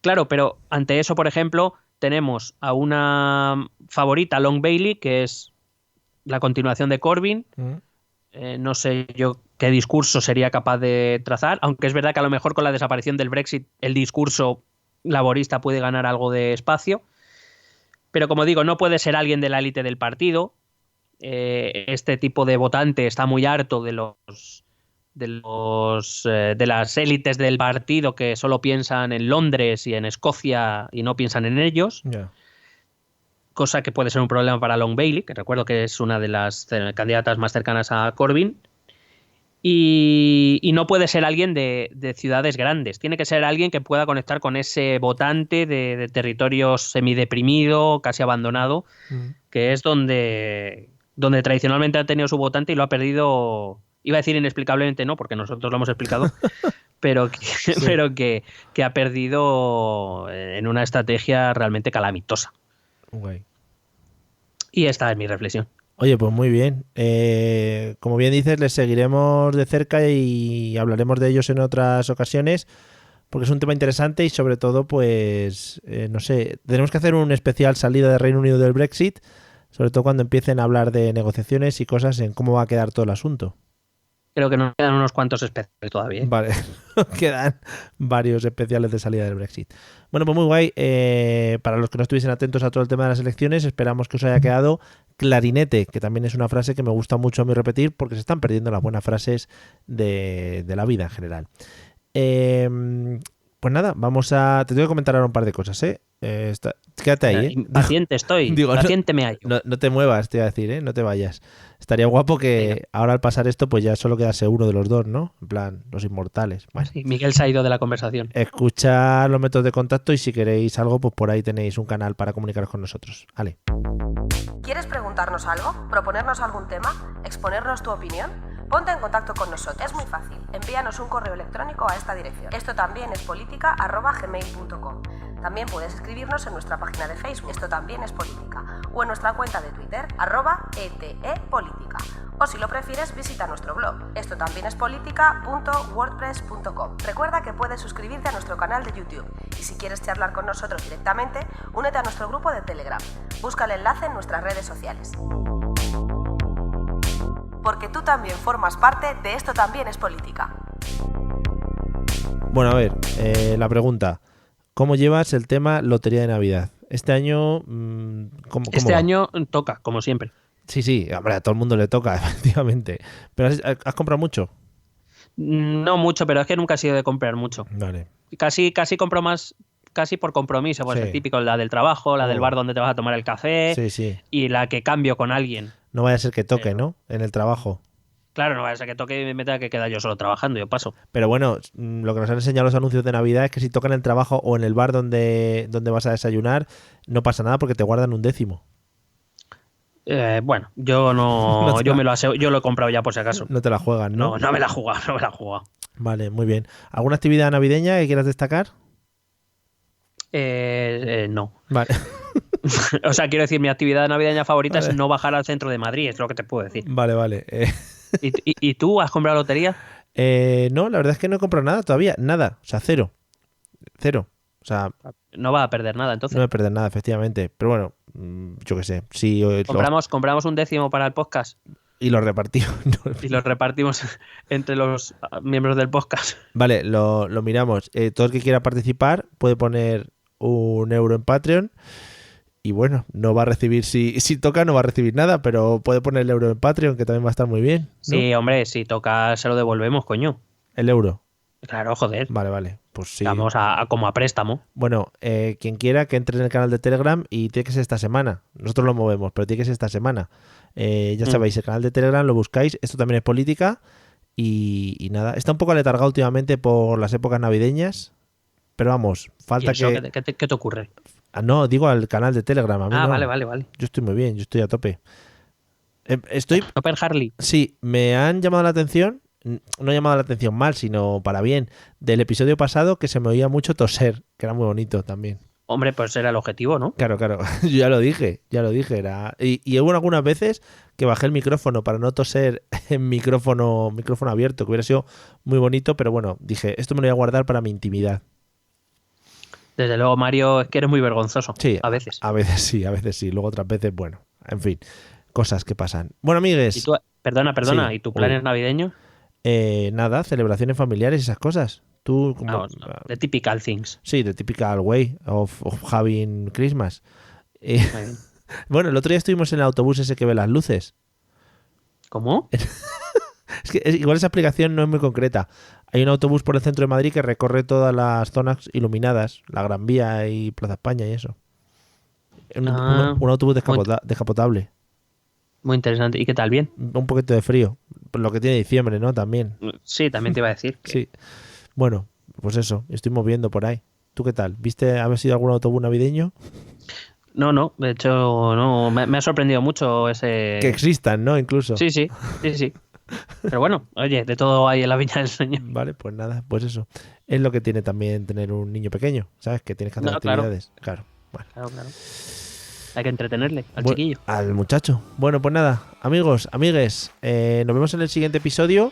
Claro, pero ante eso, por ejemplo, tenemos a una favorita, Long Bailey, que es la continuación de Corbyn. No sé yo qué discurso sería capaz de trazar, aunque es verdad que a lo mejor con la desaparición del Brexit el discurso laborista puede ganar algo de espacio. Pero como digo, no puede ser alguien de la élite del partido. Este tipo de votante está muy harto de las élites del partido que solo piensan en Londres y en Escocia y no piensan en ellos. Yeah. Cosa que puede ser un problema para Long Bailey, que recuerdo que es una de las candidatas más cercanas a Corbyn. Y no puede ser alguien de ciudades grandes. Tiene que ser alguien que pueda conectar con ese votante de territorio semideprimido, casi abandonado, que es donde donde tradicionalmente ha tenido su votante y lo ha perdido, iba a decir inexplicablemente, no, porque nosotros lo hemos explicado, pero que ha perdido en una estrategia realmente calamitosa. Guay. Y esta es mi reflexión. Oye, pues muy bien. Como bien dices, les seguiremos de cerca y hablaremos de ellos en otras ocasiones, porque es un tema interesante y sobre todo, pues, no sé, tenemos que hacer un especial salida del Reino Unido del Brexit, sobre todo cuando empiecen a hablar de negociaciones y cosas en cómo va a quedar todo el asunto. Creo que nos quedan unos cuantos especiales todavía. Vale, quedan varios especiales de salida del Brexit. Bueno, pues muy guay. Para los que no estuviesen atentos a todo el tema de las elecciones, esperamos que os haya quedado clarinete, que también es una frase que me gusta mucho a mí repetir porque se están perdiendo las buenas frases de la vida en general. Pues nada, te tengo que comentar ahora un par de cosas, ¿eh? Quédate ahí, ¿eh? Paciente estoy, paciente me hallo. No te muevas, te iba a decir, ¿eh? No te vayas. Estaría guapo que ahora al pasar esto, pues ya solo quedase uno de los dos, ¿no? En plan, los inmortales. Bueno. Sí, Miguel se ha ido de la conversación. Escuchad los métodos de contacto y si queréis algo, pues por ahí tenéis un canal para comunicaros con nosotros. Vale. ¿Quieres preguntarnos algo? ¿Proponernos algún tema? ¿Exponernos tu opinión? Ponte en contacto con nosotros. Es muy fácil. Envíanos un correo electrónico a esta dirección. Esto también es política@gmail.com. También puedes escribirnos en nuestra página de Facebook, Esto también es política, o en nuestra cuenta de Twitter, @etepolítica. O si lo prefieres, visita nuestro blog, esto también es política.wordpress.com. Recuerda que puedes suscribirte a nuestro canal de YouTube y si quieres charlar con nosotros directamente, únete a nuestro grupo de Telegram. Busca el enlace en nuestras redes sociales. Porque tú también formas parte de Esto también es política. Bueno, a ver, la pregunta. ¿Cómo llevas el tema Lotería de Navidad? Este año, ¿cómo Este va? año toca, como siempre. Sí, hombre, a todo el mundo le toca, efectivamente. ¿Pero has comprado mucho? No mucho, pero es que nunca he sido de comprar mucho. Vale. Casi compro más, casi por compromiso, pues Sí. el típico, la del trabajo, la del bar donde te vas a tomar el café Sí. y la que cambio con alguien. No vaya a ser que toque, ¿no? En el trabajo. Claro, no vaya a ser que toque y me tenga que quedar yo solo trabajando, yo paso. Pero bueno, lo que nos han enseñado los anuncios de Navidad es que si toca en el trabajo o en el bar donde vas a desayunar, no pasa nada porque te guardan un décimo. Bueno, yo no, No te yo la- me lo aseo, yo lo he comprado ya por si acaso. No te la juegan, ¿no? No me la he jugado, no me la he jugado. Vale, muy bien. ¿Alguna actividad navideña que quieras destacar? No. Vale. O sea, quiero decir, mi actividad navideña favorita Vale. es no bajar al centro de Madrid, es lo que te puedo decir. Vale. ¿Y tú has comprado lotería? No, la verdad es que no he comprado nada todavía. Nada. O sea, cero. O sea, No vas a perder nada, entonces. no voy a perder nada, efectivamente. Pero bueno, yo qué sé. Sí, Compramos un décimo para el podcast y lo repartimos. y lo repartimos entre los miembros del podcast. Vale, lo miramos. Todo el que quiera participar puede poner €1 en Patreon. Y bueno, no va a recibir, si toca no va a recibir nada, pero puede poner el euro en Patreon, que también va a estar muy bien, ¿no? Sí, hombre, si toca se lo devolvemos, coño. El euro. Claro, joder. Vale. Pues sí. Vamos como a préstamo. Bueno, quien quiera que entre en el canal de Telegram y tiene que ser esta semana. Nosotros lo movemos, pero tiene que ser esta semana. Ya sabéis, el canal de Telegram lo buscáis. Esto también es política. Y nada, está un poco aletargado últimamente por las épocas navideñas. Pero vamos, falta ¿Y eso que... qué te ocurre? No, digo al canal de Telegram. A mí no. Vale. Yo estoy muy bien, yo estoy a tope. Estoy... Open Harley. Sí, me han llamado la atención, no llamado la atención mal, sino para bien, del episodio pasado que se me oía mucho toser, que era muy bonito también. Hombre, pues era el objetivo, ¿no? Claro, yo ya lo dije, era... Y hubo algunas veces que bajé el micrófono para no toser en micrófono abierto, que hubiera sido muy bonito, pero bueno, dije, esto me lo voy a guardar para mi intimidad. Desde luego, Mario, es que eres muy vergonzoso. Sí, A veces. A veces sí, luego otras veces, bueno, en fin, cosas que pasan. Bueno, amigues... ¿Y tú, perdona, Sí. ¿y tu plan es navideño? Nada, celebraciones familiares y esas cosas. Tú, como... Vamos, no, the typical things. Sí, the typical way of having Christmas. Muy bien. Bueno, el otro día estuvimos en el autobús ese que ve las luces. ¿Cómo? Es que igual esa explicación no es muy concreta. Hay un autobús por el centro de Madrid que recorre todas las zonas iluminadas, la Gran Vía y Plaza España y eso. Un autobús descapotable. Muy interesante. ¿Y qué tal? ¿Bien? Un poquito de frío. Lo que tiene diciembre, ¿no? También. Sí, también te iba a decir. Sí. Bueno, pues eso, estoy moviendo por ahí. ¿Tú qué tal? ¿Viste haber sido algún autobús navideño? No, de hecho, no, me ha sorprendido mucho ese... Que existan, ¿no? Incluso. Sí. Pero bueno, oye, de todo hay en la viña del Señor. Vale, pues nada, pues eso. Es lo que tiene también tener un niño pequeño, ¿sabes? Que tienes que hacer actividades. Claro. Bueno. Claro. Hay que entretenerle al chiquillo. Al muchacho. Bueno, pues nada, amigos, amigues, nos vemos en el siguiente episodio.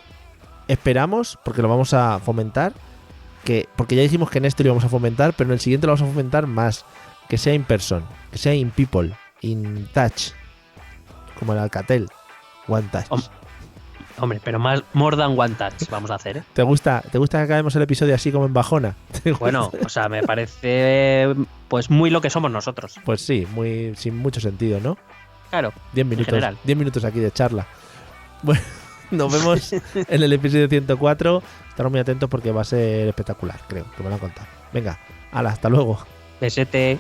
Esperamos, porque lo vamos a fomentar, porque ya dijimos que en este lo íbamos a fomentar, pero en el siguiente lo vamos a fomentar más. Que sea in person, que sea in people, in touch, como el Alcatel, one touch. Hombre, pero más more than one touch vamos a hacer, ¿eh? ¿Te gusta que acabemos el episodio así como en bajona? Bueno, o sea, me parece pues muy lo que somos nosotros. Pues sí, muy sin mucho sentido, ¿no? Claro. 10 minutos aquí de charla. Bueno, nos vemos en el episodio 104. Estaros muy atentos porque va a ser espectacular, creo, que me lo han contado. Venga, hala, hasta luego. Besete.